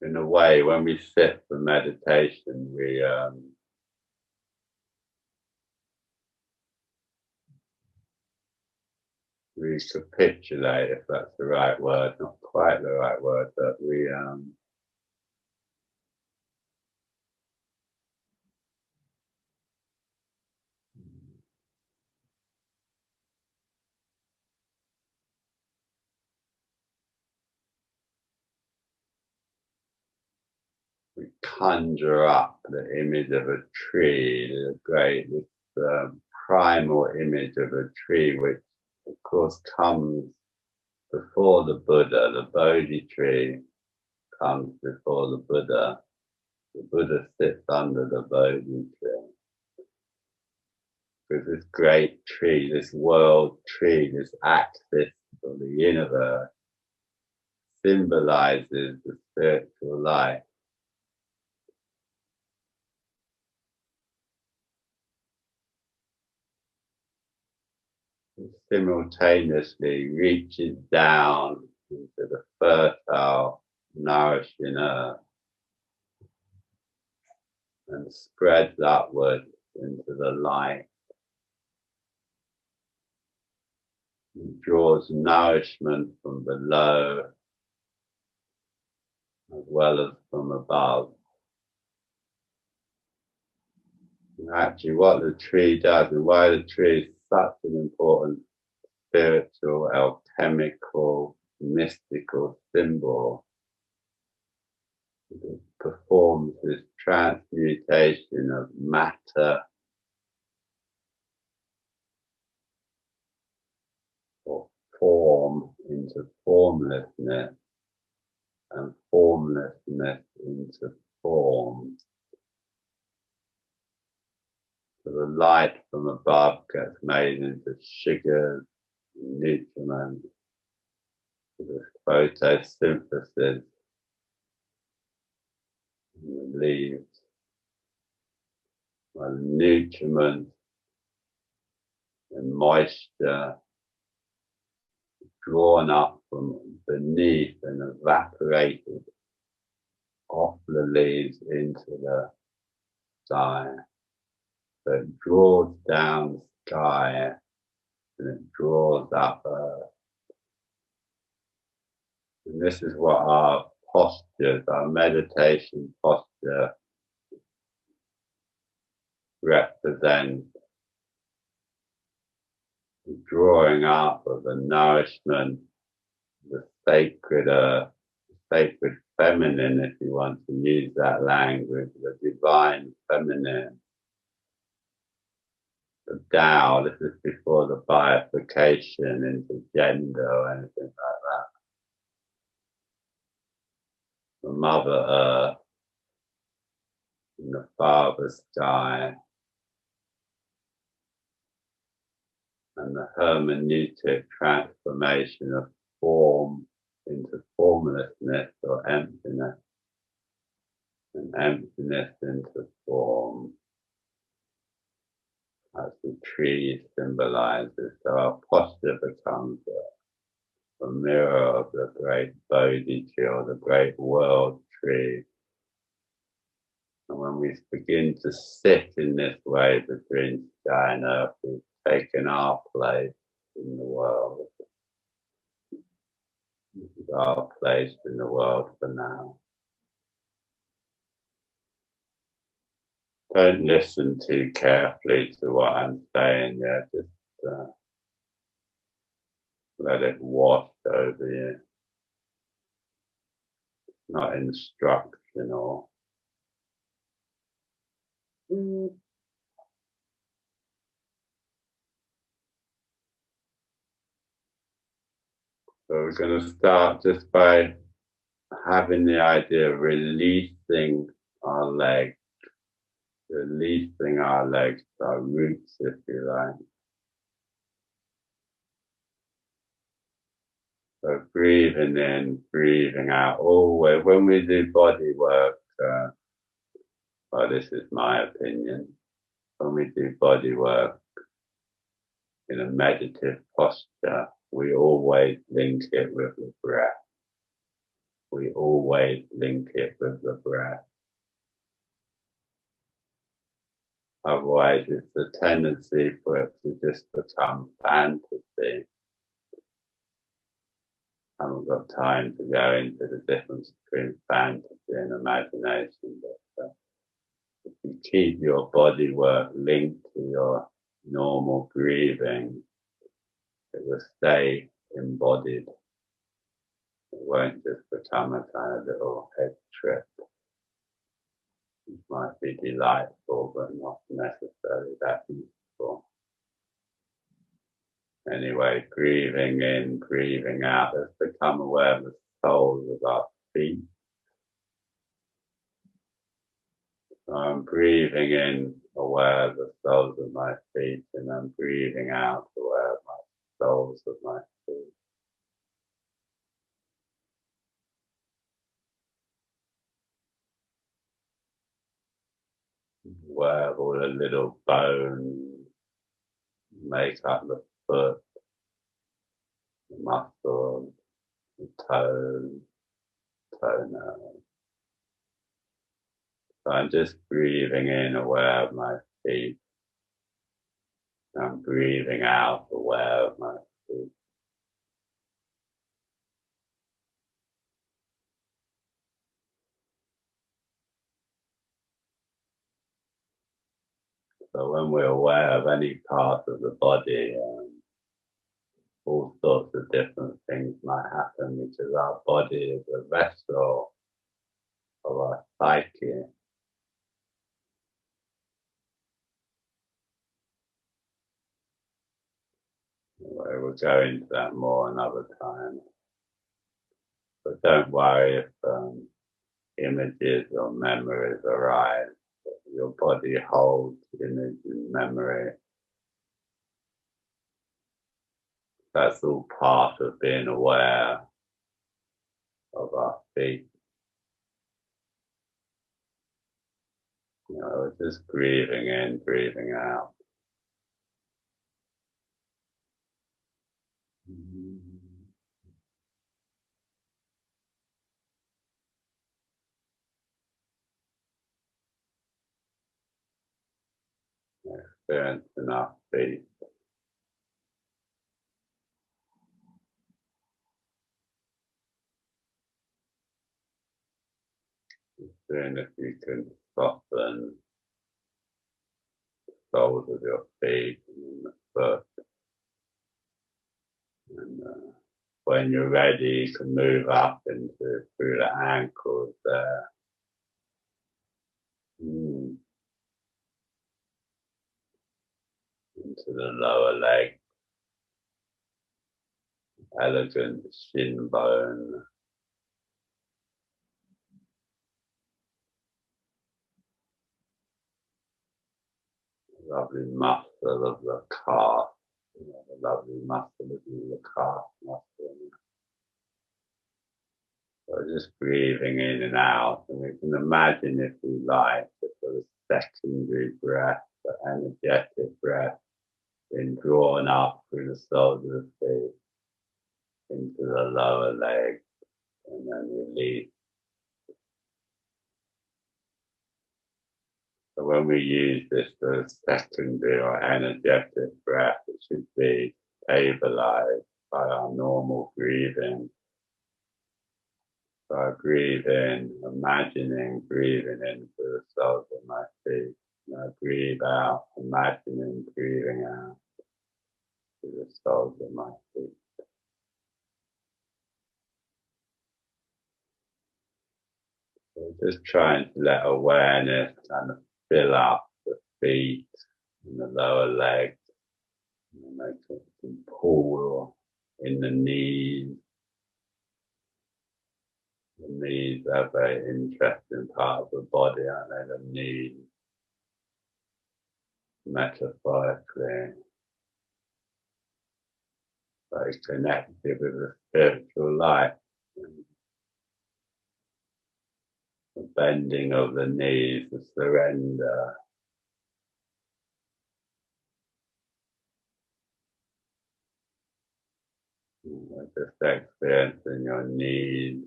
In a way, when we sit for meditation, we recapitulate, if that's the right word, not quite the right word, but we conjure up the image of a tree, the great, this primal image of a tree, which of course comes before the Buddha. The Bodhi tree comes before the Buddha. The Buddha sits under the Bodhi tree. Because this great tree, this world tree, this axis of the universe, symbolizes the spiritual life. It simultaneously reaches down into the fertile, nourishing earth and spreads upwards into the light. It draws nourishment from below as well as from above. And actually, what the tree does and why the tree is such an important spiritual, alchemical, mystical symbol. It performs this transmutation of matter or form into formlessness and formlessness into form. So the light from above gets made into sugars, nutriment, this photosynthesis in the leaves, while nutriment and moisture drawn up from beneath and evaporated off the leaves into the sky. So it draws down sky and it draws up earth. And this is what our postures, our meditation posture represents. The drawing up of the nourishment, the sacred earth, the sacred feminine, if you want to use that language, the divine feminine. The Tao, this is before the bifurcation into gender or anything like that. The Mother Earth and the Father Sky and the hermeneutic transformation of form into formlessness or emptiness and emptiness into form. As the tree symbolizes, so our posture becomes a mirror of the great Bodhi tree or the great world tree. And when we begin to sit in this way between sky and earth, we've taken our place in the world. This is our place in the world for now. Don't listen too carefully to what I'm saying yet. Just let it wash over you. Not instructional. So we're going to start just by having the idea of releasing our legs, our roots, if you like. So breathing in, breathing out, always. When we do body work, well, this is my opinion, when we do body work in a meditative posture, we always link it with the breath. We always link it with the breath. Otherwise, it's the tendency for it to just become fantasy. I haven't got time to go into the difference between fantasy and imagination, but if you keep your body work linked to your normal breathing, it will stay embodied. It won't just become a kind of little head trip. It might be delightful, but not necessarily that useful. Anyway, breathing in, breathing out. Let's become aware of the soles of our feet. So I'm breathing in, aware of the soles of my feet, and I'm breathing out, aware of my soles of my feet. Aware of all the little bones make up the foot, the muscles, the toes, toenails. So I'm just breathing in, aware of my feet. I'm breathing out, aware of my feet. So when we're aware of any part of the body, all sorts of different things might happen because our body is a vessel of our psyche. We'll go into that more another time. But don't worry if images or memories arise. Your body holds image and memory. That's all part of being aware of our feet. Just breathing in, breathing out. Experience enough feet. Seeing if you can soften the soles of your feet and the foot. And when you're ready, you can move up through the ankles there. Into the lower leg. Elegant shin bone. Lovely muscle of the calf. The lovely muscle of the calf muscle. So just breathing in and out, and we can imagine, if we like, the sort of secondary breath, the energetic breath, being drawn up through the soles of the feet into the lower leg, and then release. So when we use this sort of secondary or energetic breath, it should be stabilized by our normal breathing. So I breathe in, imagining breathing into the soles of my feet. And I breathe out, imagining breathing out to the soles of my feet. So just trying to let awareness kind of fill up the feet and the lower legs. And make some pull in the knees. The knees are a very interesting part of the body, aren't they? The knees, metaphorically, very connected with the spiritual life. The bending of the knees, the surrender. Just experiencing your knees,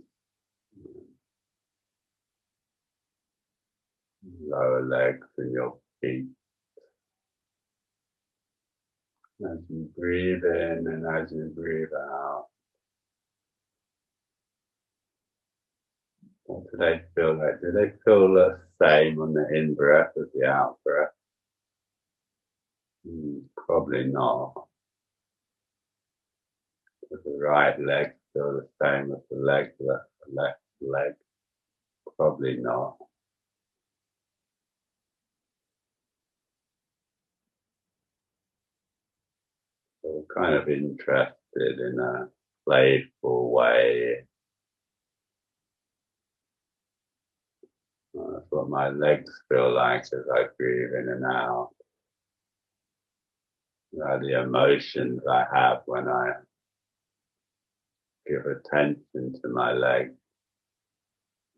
lower legs and your feet. As you breathe in and as you breathe out, what do they feel like? Do they feel the same on the in-breath as the out-breath? Probably not. Does the right leg feel the same as the left leg? Probably not. So we're kind of interested in a playful way. That's what my legs feel like as I breathe in and out. The emotions I have when I give attention to my legs,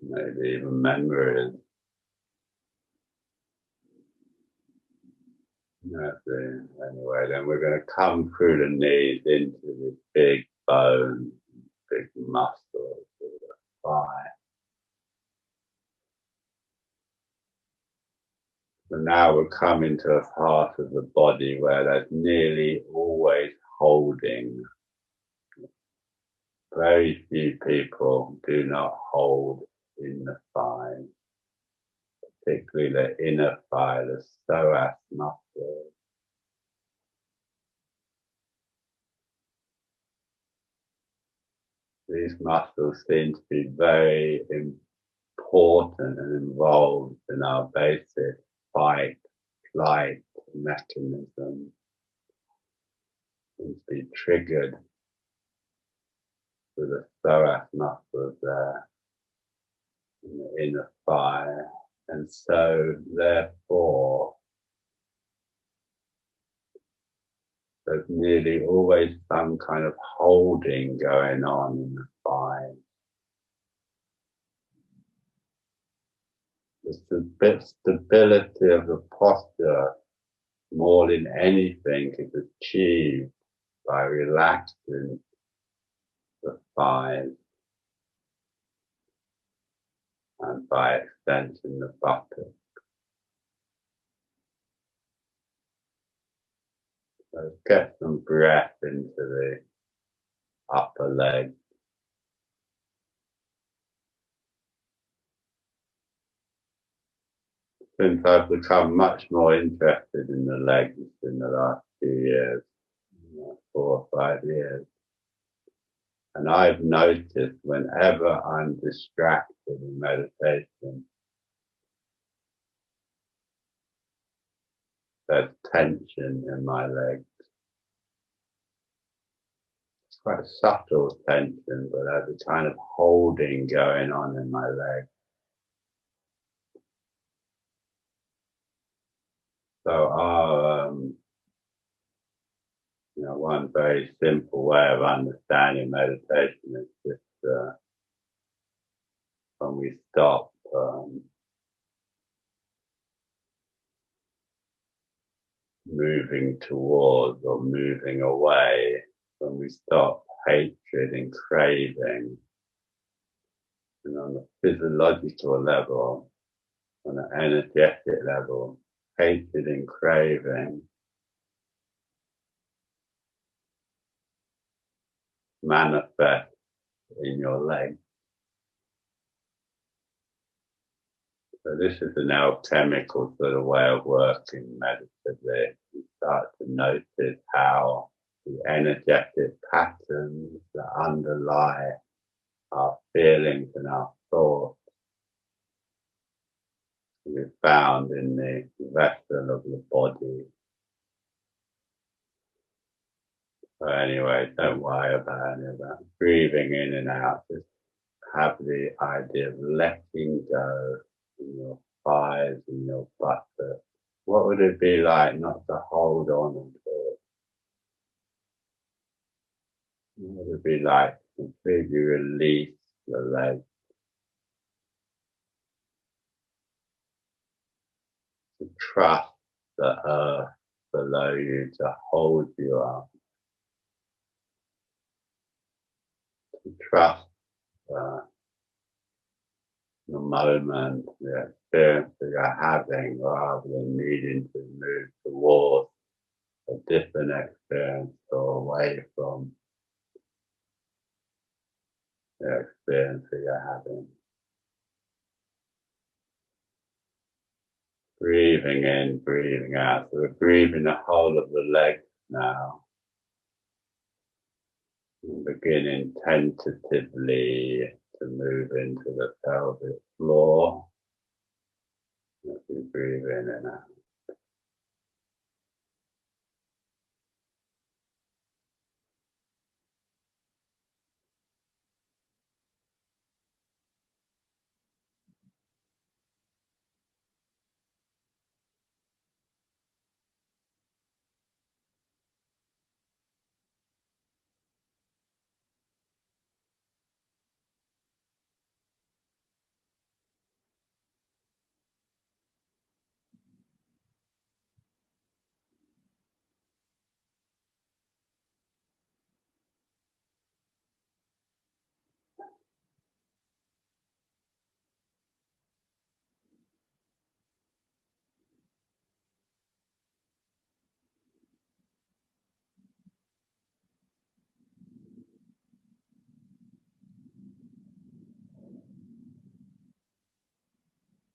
maybe even memories. Anyway, then we're going to come through the knees into the big bones, big muscles of the thigh. So now we're coming to a part of the body where there's nearly always holding. Very few people do not hold in the thigh, particularly the inner thigh, the psoas muscle. These muscles seem to be very important and involved in our basic fight, flight mechanism. Seems to be triggered with the psoas muscles there in the inner thigh, and so therefore there's nearly always some kind of holding going on in the thigh. The stability of the posture, more than anything, is achieved by relaxing the thighs and by extending the buttocks. So get some breath into the upper leg. Since I've become much more interested in the legs in the last few years, 4 or 5 years, and I've noticed whenever I'm distracted in meditation, there's tension in my legs. It's quite subtle tension, but there's a kind of holding going on in my legs. So one very simple way of understanding meditation is just when we stop moving towards or moving away, when we stop hatred and craving, and on the physiological level, on the energetic level, hatred and craving manifest in your legs. So this is an alchemical sort of way of working meditatively. You start to notice how the energetic patterns that underlie our feelings and our thoughts can be found in the vessel of the body. So anyway, don't worry about any of that. Breathing in and out, just have the idea of letting go in your thighs and your buttock. What would it be like not to hold on to it? What would it be like to completely release the legs, to trust the earth below you to hold you up, to trust the moment, the experience that you're having, rather than needing to move towards a different experience or away from the experience that you're having. Breathing in, breathing out. So we're breathing the whole of the legs now. And beginning tentatively to move into the pelvic floor as we breathe in and out.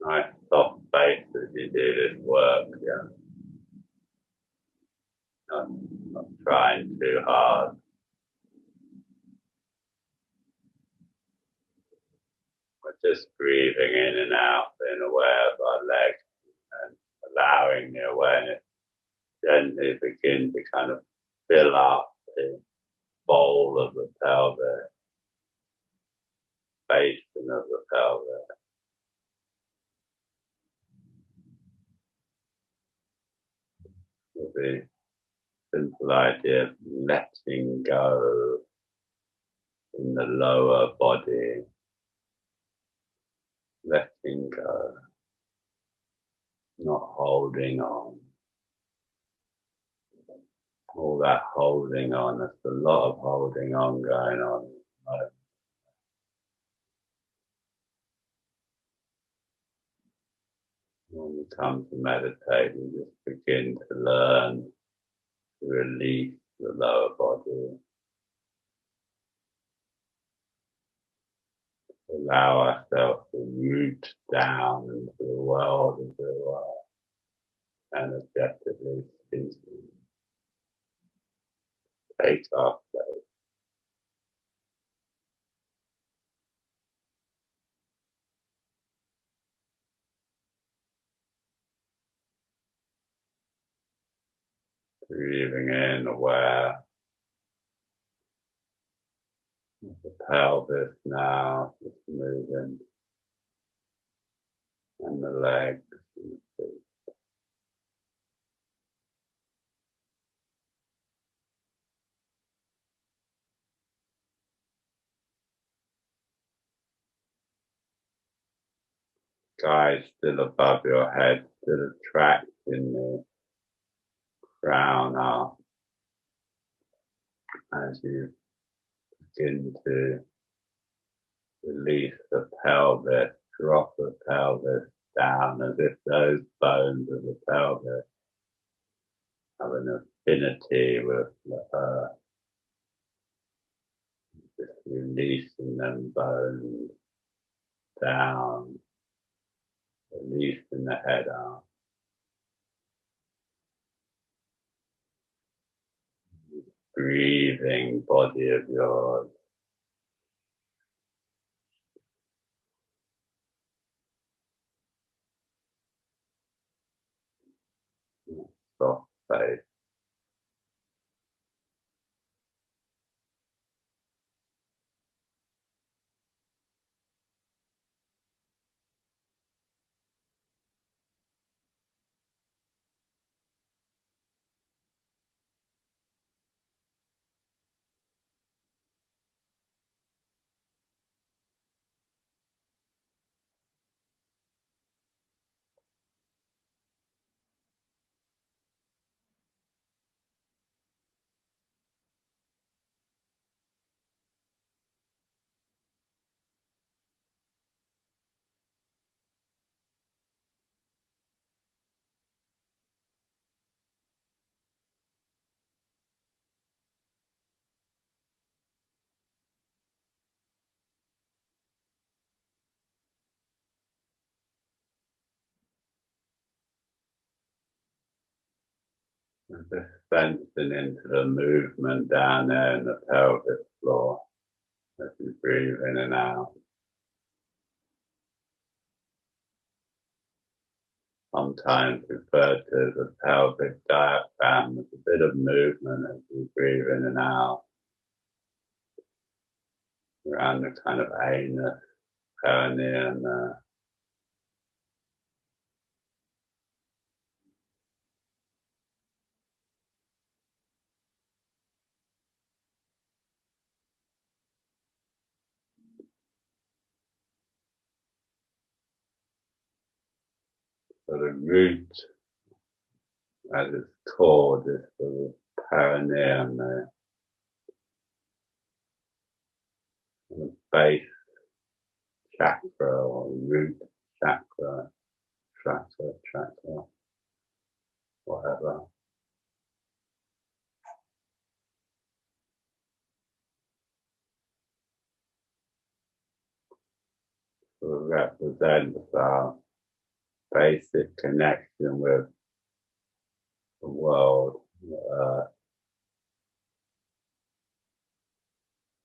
Nice soft space as you do this work, yeah. Not trying too hard. We're just breathing in and out, being aware of our legs and allowing the awareness gently begin to kind of fill up the bowl of the pelvis, basin of the pelvis. With the simple idea of letting go in the lower body, letting go, not holding on. All that holding on, there's a lot of holding on going on. When we come to meditate, we just begin to learn to release the lower body. Allow ourselves to root down into the world as we are, energetically speaking. Take our place. Breathing in, aware of the pelvis now, just moving, and the legs and the feet. Sky still above your head, still attracting the crown up as you begin to release the pelvis, drop the pelvis down as if those bones of the pelvis have an affinity with the earth. Just releasing them bones down, releasing the head out. Breathing body of yours. Soft face. And just sensing into the movement down there in the pelvic floor as you breathe in and out. Sometimes referred to as a pelvic diaphragm. There's a bit of movement as you breathe in and out around the kind of anus, perineum there. So the root, as it's called, is the perineum there. And the base chakra or root chakra, chakra, whatever. So it represents our basic connection with the world.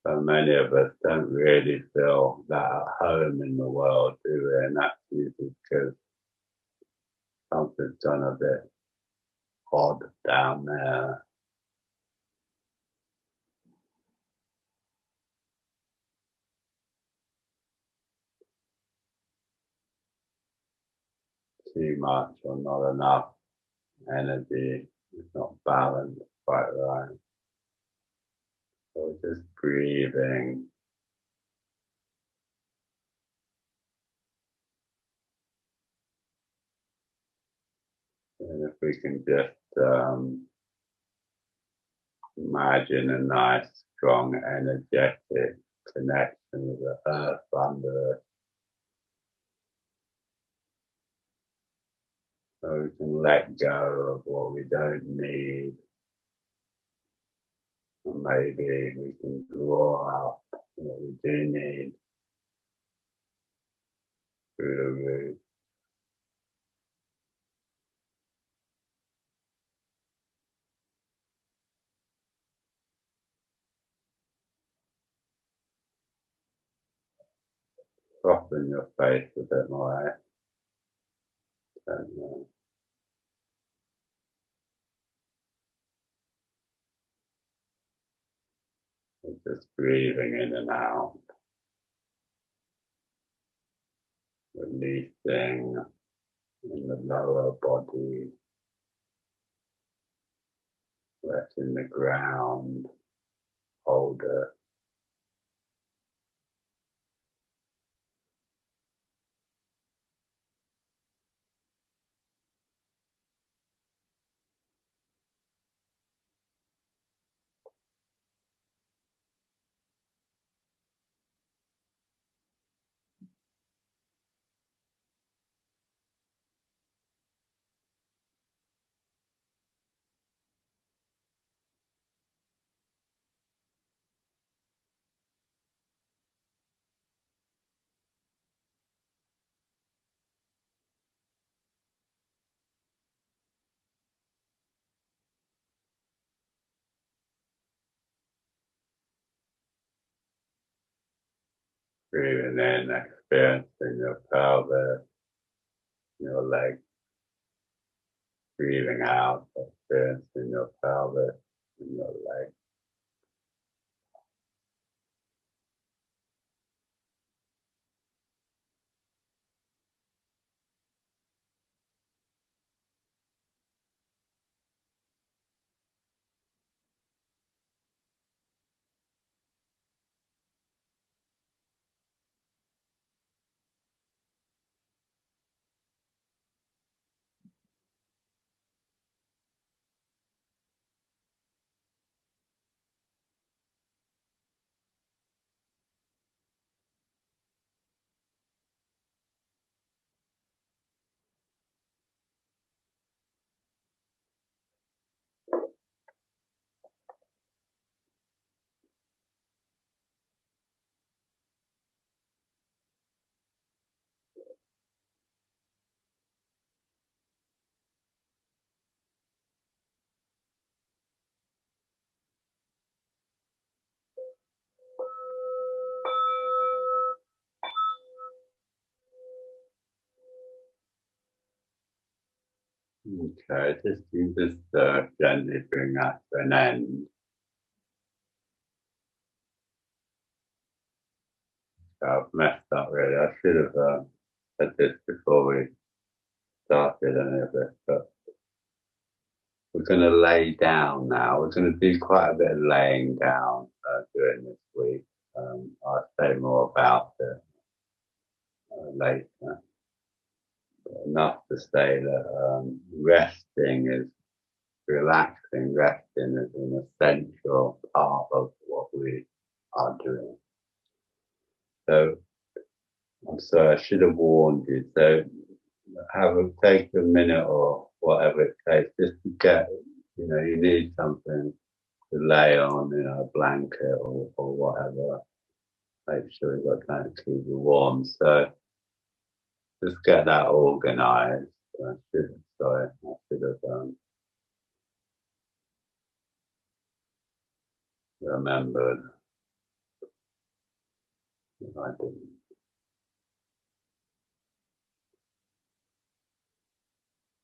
So many of us don't really feel that at home in the world, do we? And that's usually because something's done a bit odd down there. Too much or not enough energy. It's not balanced quite right. So just breathing. And if we can just imagine a nice, strong, energetic connection with the earth under us. So we can let go of what we don't need. And maybe we can draw out what we do need through the root. Soften your face a bit more. And, just breathing in and out, releasing in the lower body, letting the ground hold it. Breathing in, experiencing your pelvis, your legs. Breathing out, experiencing your pelvis and your legs. Okay, you just gently bring that to an end. I've messed up really. I should have said this before we started any of this, but we're going to lay down now. We're going to do quite a bit of laying down during this week. I'll say more about it later. Enough to say that resting is relaxing, resting is an essential part of what we are doing. So, I'm sorry, I should have warned you. So, take a minute or whatever it takes just to get, you need something to lay on, a blanket or whatever. Make sure you've got something to keep you warm. So, just get that organized. I should have remembered. I didn't.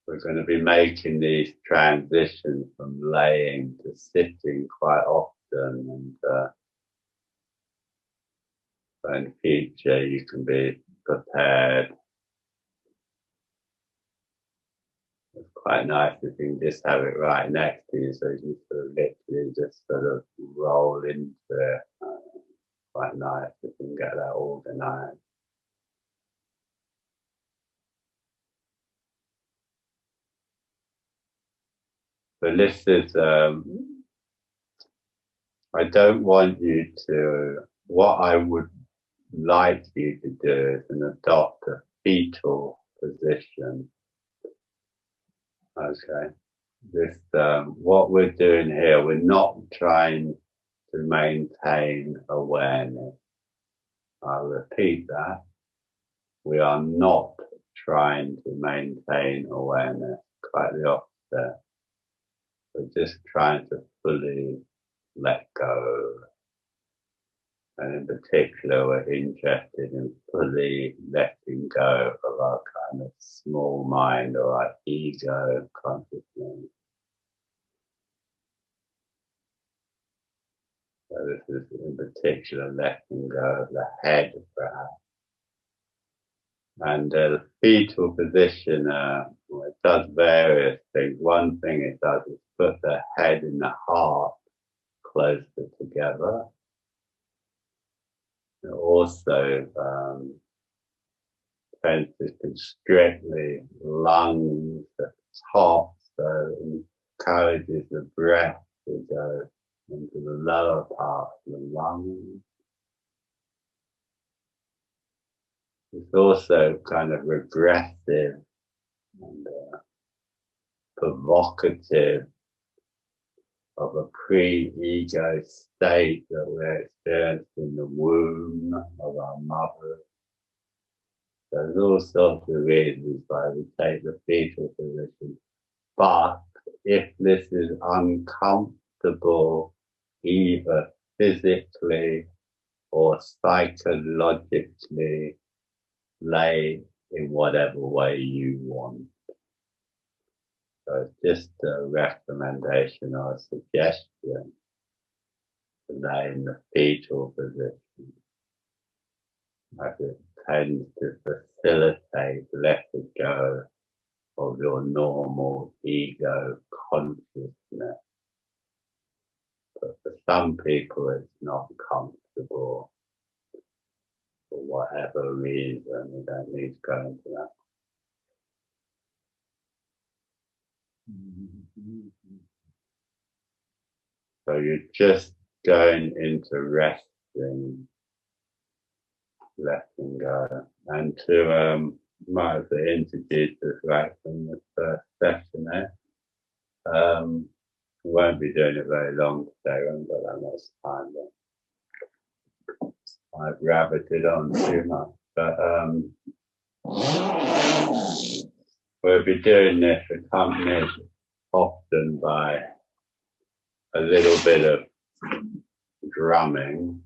We're going to be making these transitions from laying to sitting quite often, and so in the future you can be prepared. It's quite nice if you can just have it right next to you, so you can sort of literally just sort of roll into it. Quite nice if you can get that organized. So this is, I don't want you to, what I would like you to do is adopt a fetal position. Okay. This, what we're doing here, we're not trying to maintain awareness. I'll repeat that. We are not trying to maintain awareness, quite the opposite. We're just trying to fully let go. And in particular, we're interested in fully letting go of our kind of small mind or our ego consciousness. So this is in particular letting go of the head, perhaps. And the fetal position, it does various things. One thing it does is put the head and the heart closer together. It also tends to constrict the lungs at the top, so it encourages the breath to go into the lower part of the lungs. It's also kind of regressive and provocative of a pre-ego state that we're experiencing in the womb of our mother. There's all sorts of reasons why we take the fetal position. But if this is uncomfortable, either physically or psychologically, lay in whatever way you want. So it's just a recommendation or a suggestion to lay in the fetal position, as it tends to facilitate letting go of your normal ego consciousness. But for some people it's not comfortable for whatever reason. We don't need to go into that. So you're just going into resting, letting go, and to might have to introduce this right from the first session there. We won't be doing it very long today. We haven't got that much time. But I've rabbited on too much, but we'll be doing this accompanied often by a little bit of drumming.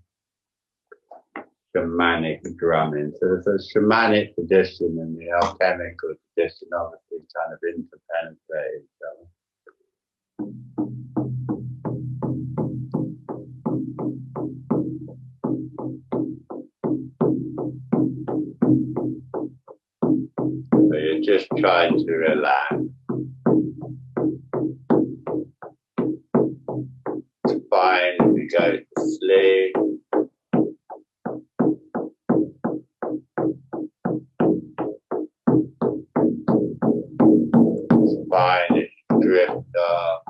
shamanic drumming. So there's a shamanic tradition and the alchemical tradition obviously kind of interpenetrate each other. So you're just trying to relax. It's fine if you go to sleep. It's fine if you drift off.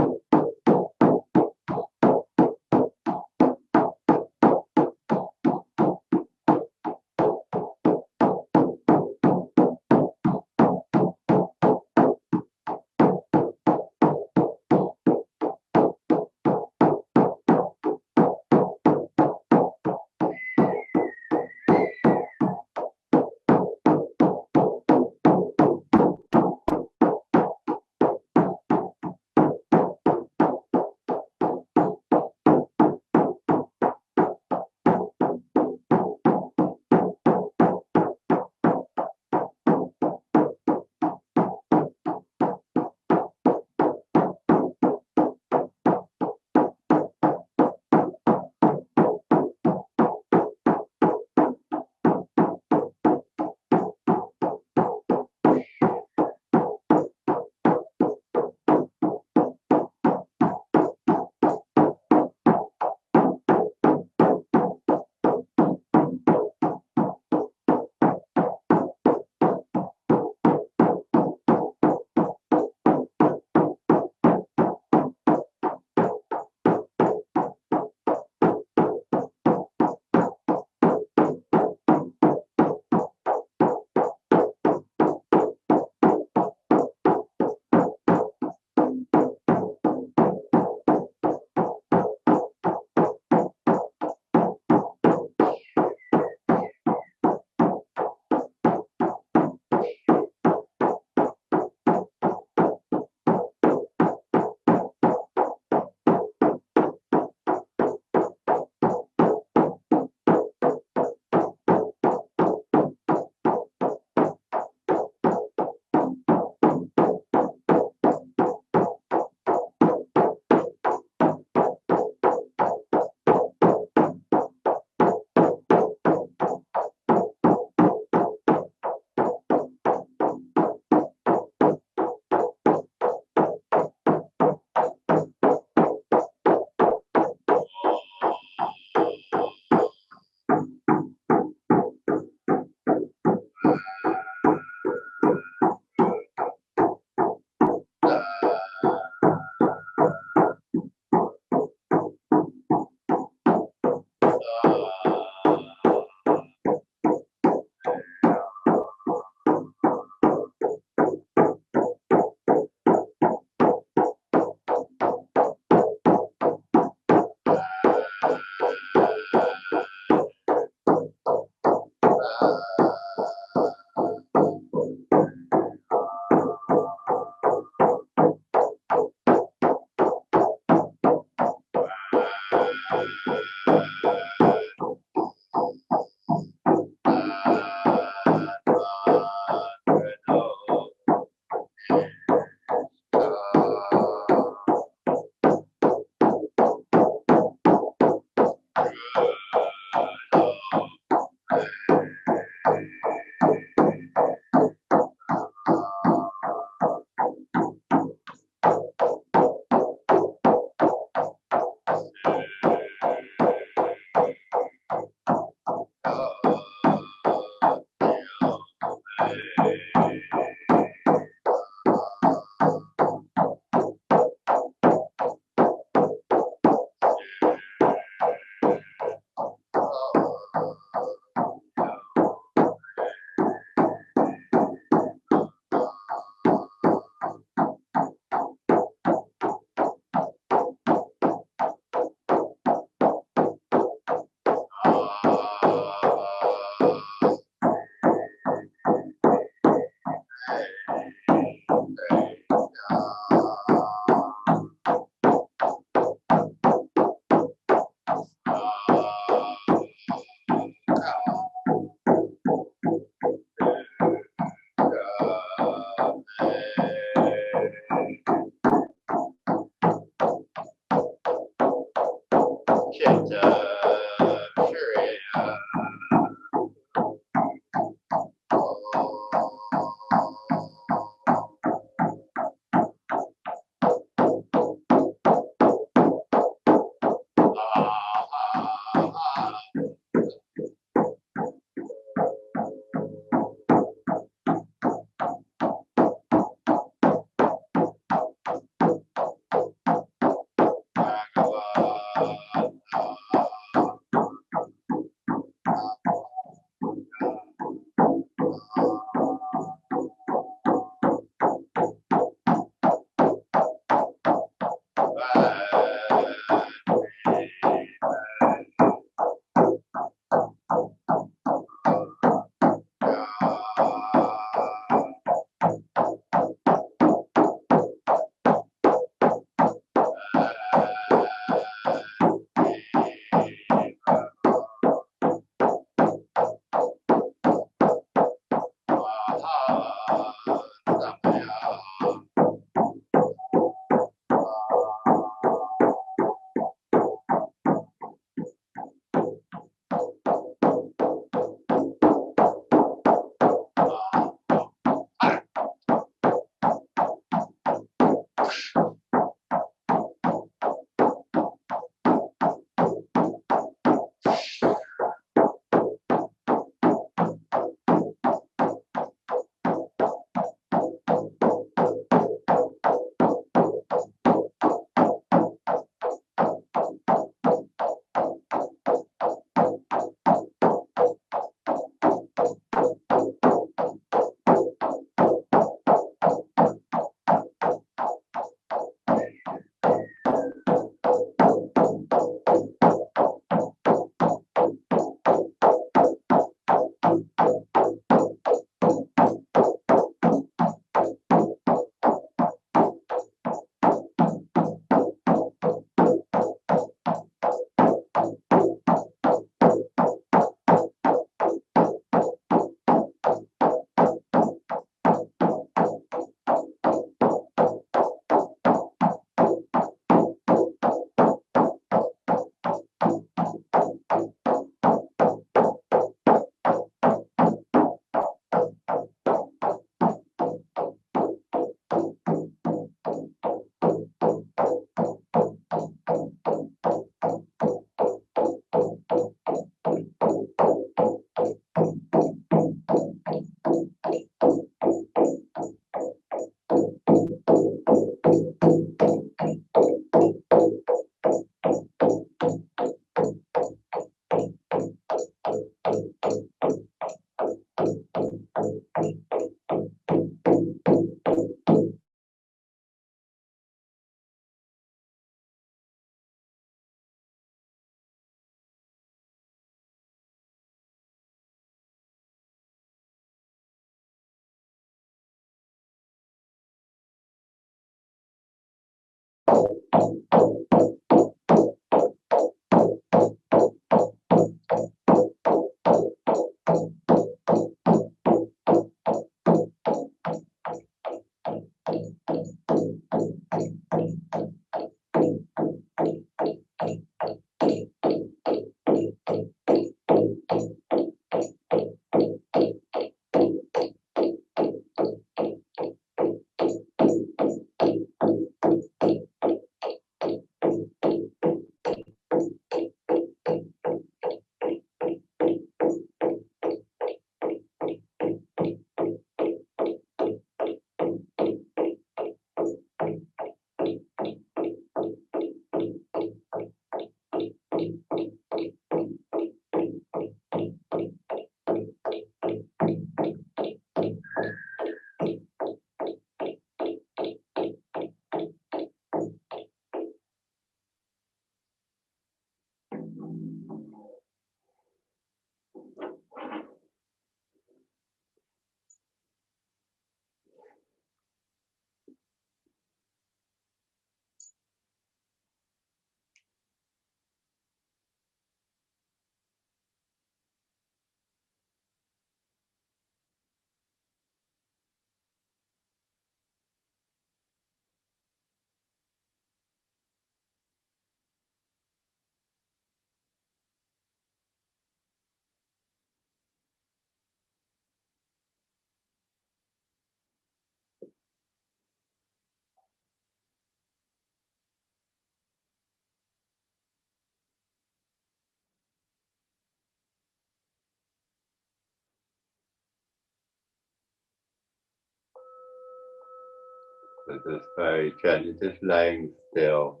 So just very gently, just laying still.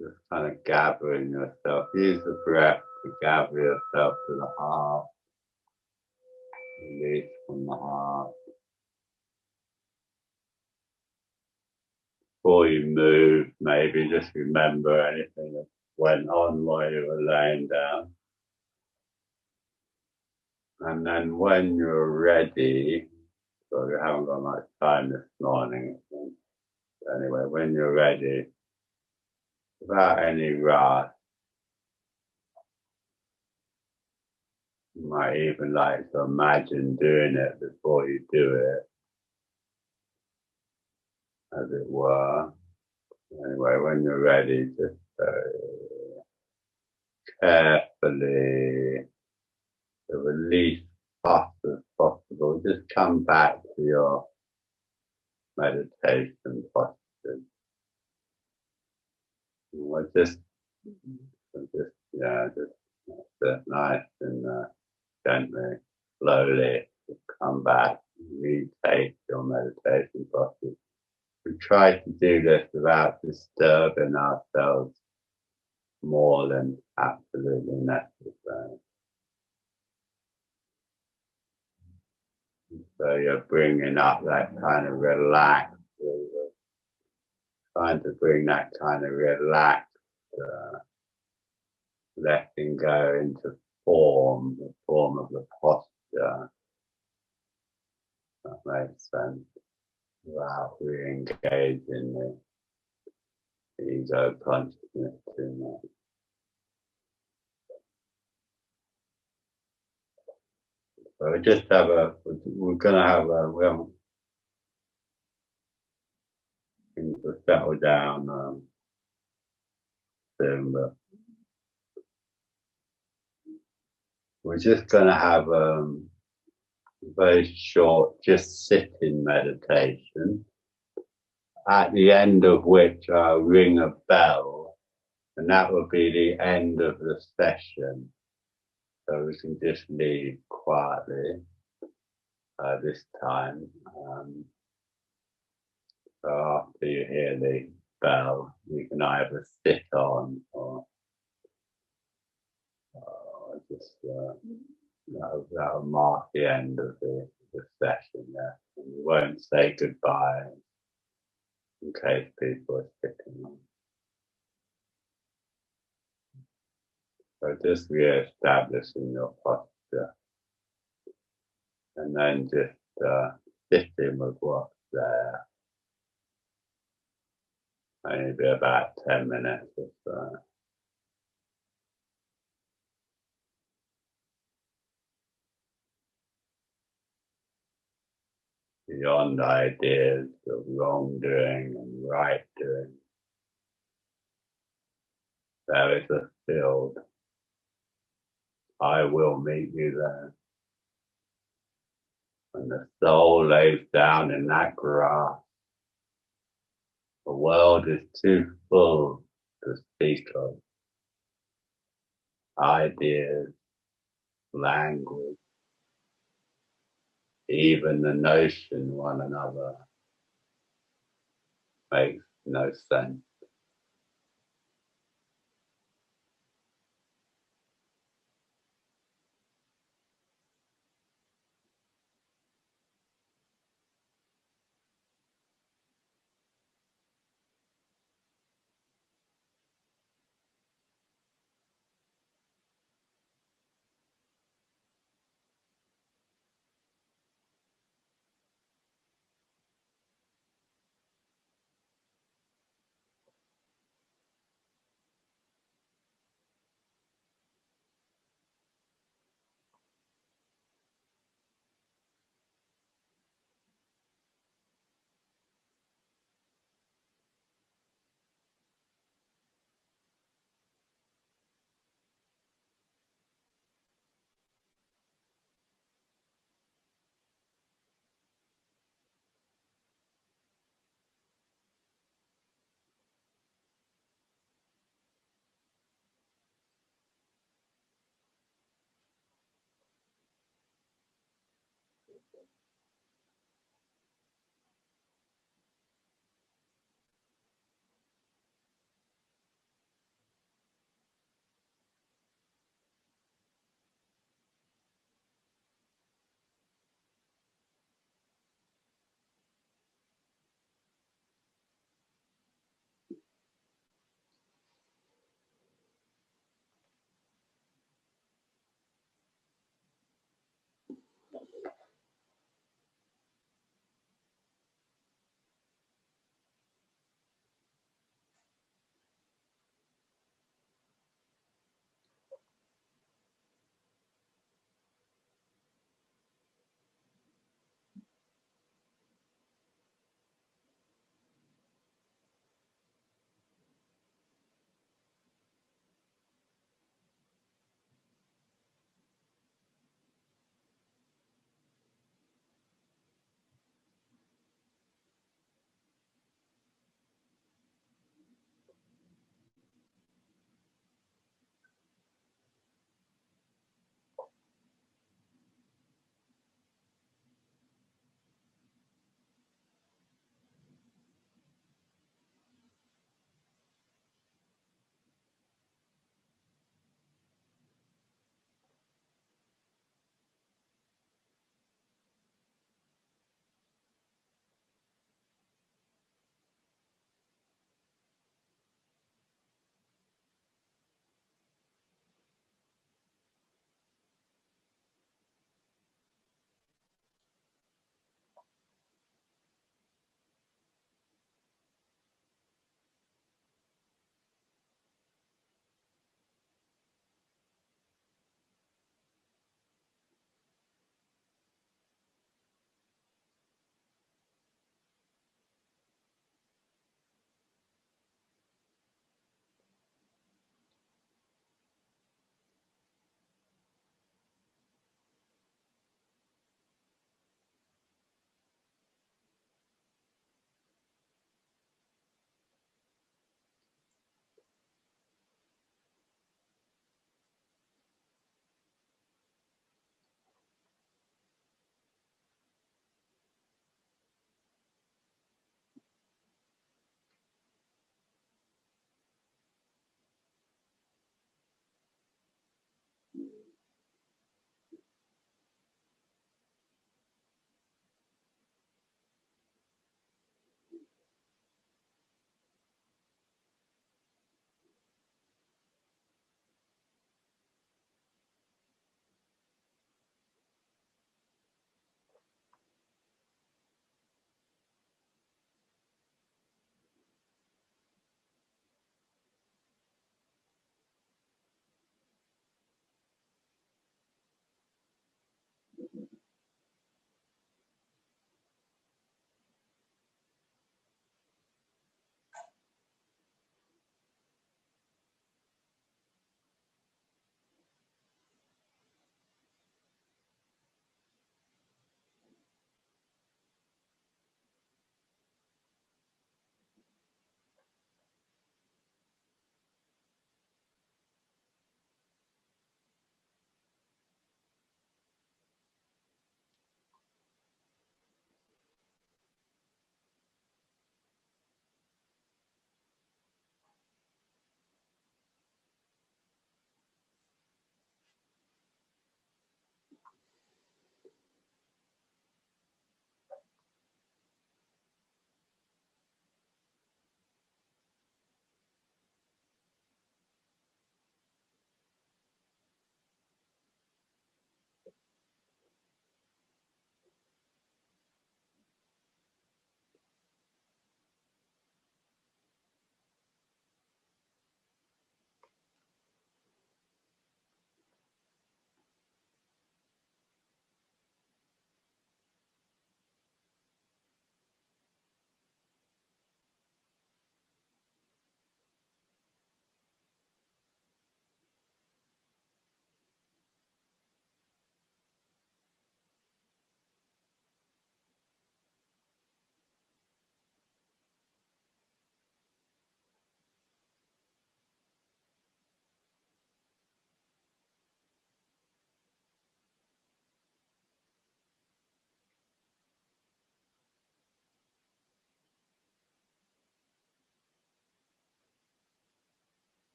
Just kind of gathering yourself. Use the breath to gather yourself to the heart. Release from the heart. Before you move, maybe just remember anything that went on while you were laying down. And then when you're ready, so you haven't got much time this morning. Anyway, when you're ready, without any rush, you might even like to imagine doing it before you do it, as it were. Anyway, when you're ready, just carefully, to release fast as possible. Just come back to your meditation posture. Or just nice and gently, slowly, just come back, retake your meditation posture. We try to do this without disturbing ourselves more than absolutely necessary. So you're bringing up that kind of relaxed, trying to bring that kind of relaxed, letting go into form, the form of the posture. That makes sense. Without re-engaging the ego consciousness too much. So we just have we're going to have we haven't things to settle down soon, but we're just going to have a very short, just sitting meditation, at the end of which I'll ring a bell, and that will be the end of the session. So we can just leave quietly this time. So after you hear the bell, you can either sit on or just that'll mark the end of the session. Yeah, and we won't say goodbye in case people are sitting on. So just re-establishing your posture, and then just sitting with what's there. Maybe about 10 minutes or so. Beyond ideas of wrongdoing and right doing, there is a field. I will meet you there. When the soul lays down in that grass, the world is too full to speak of. Ideas, language, even the notion one another makes no sense.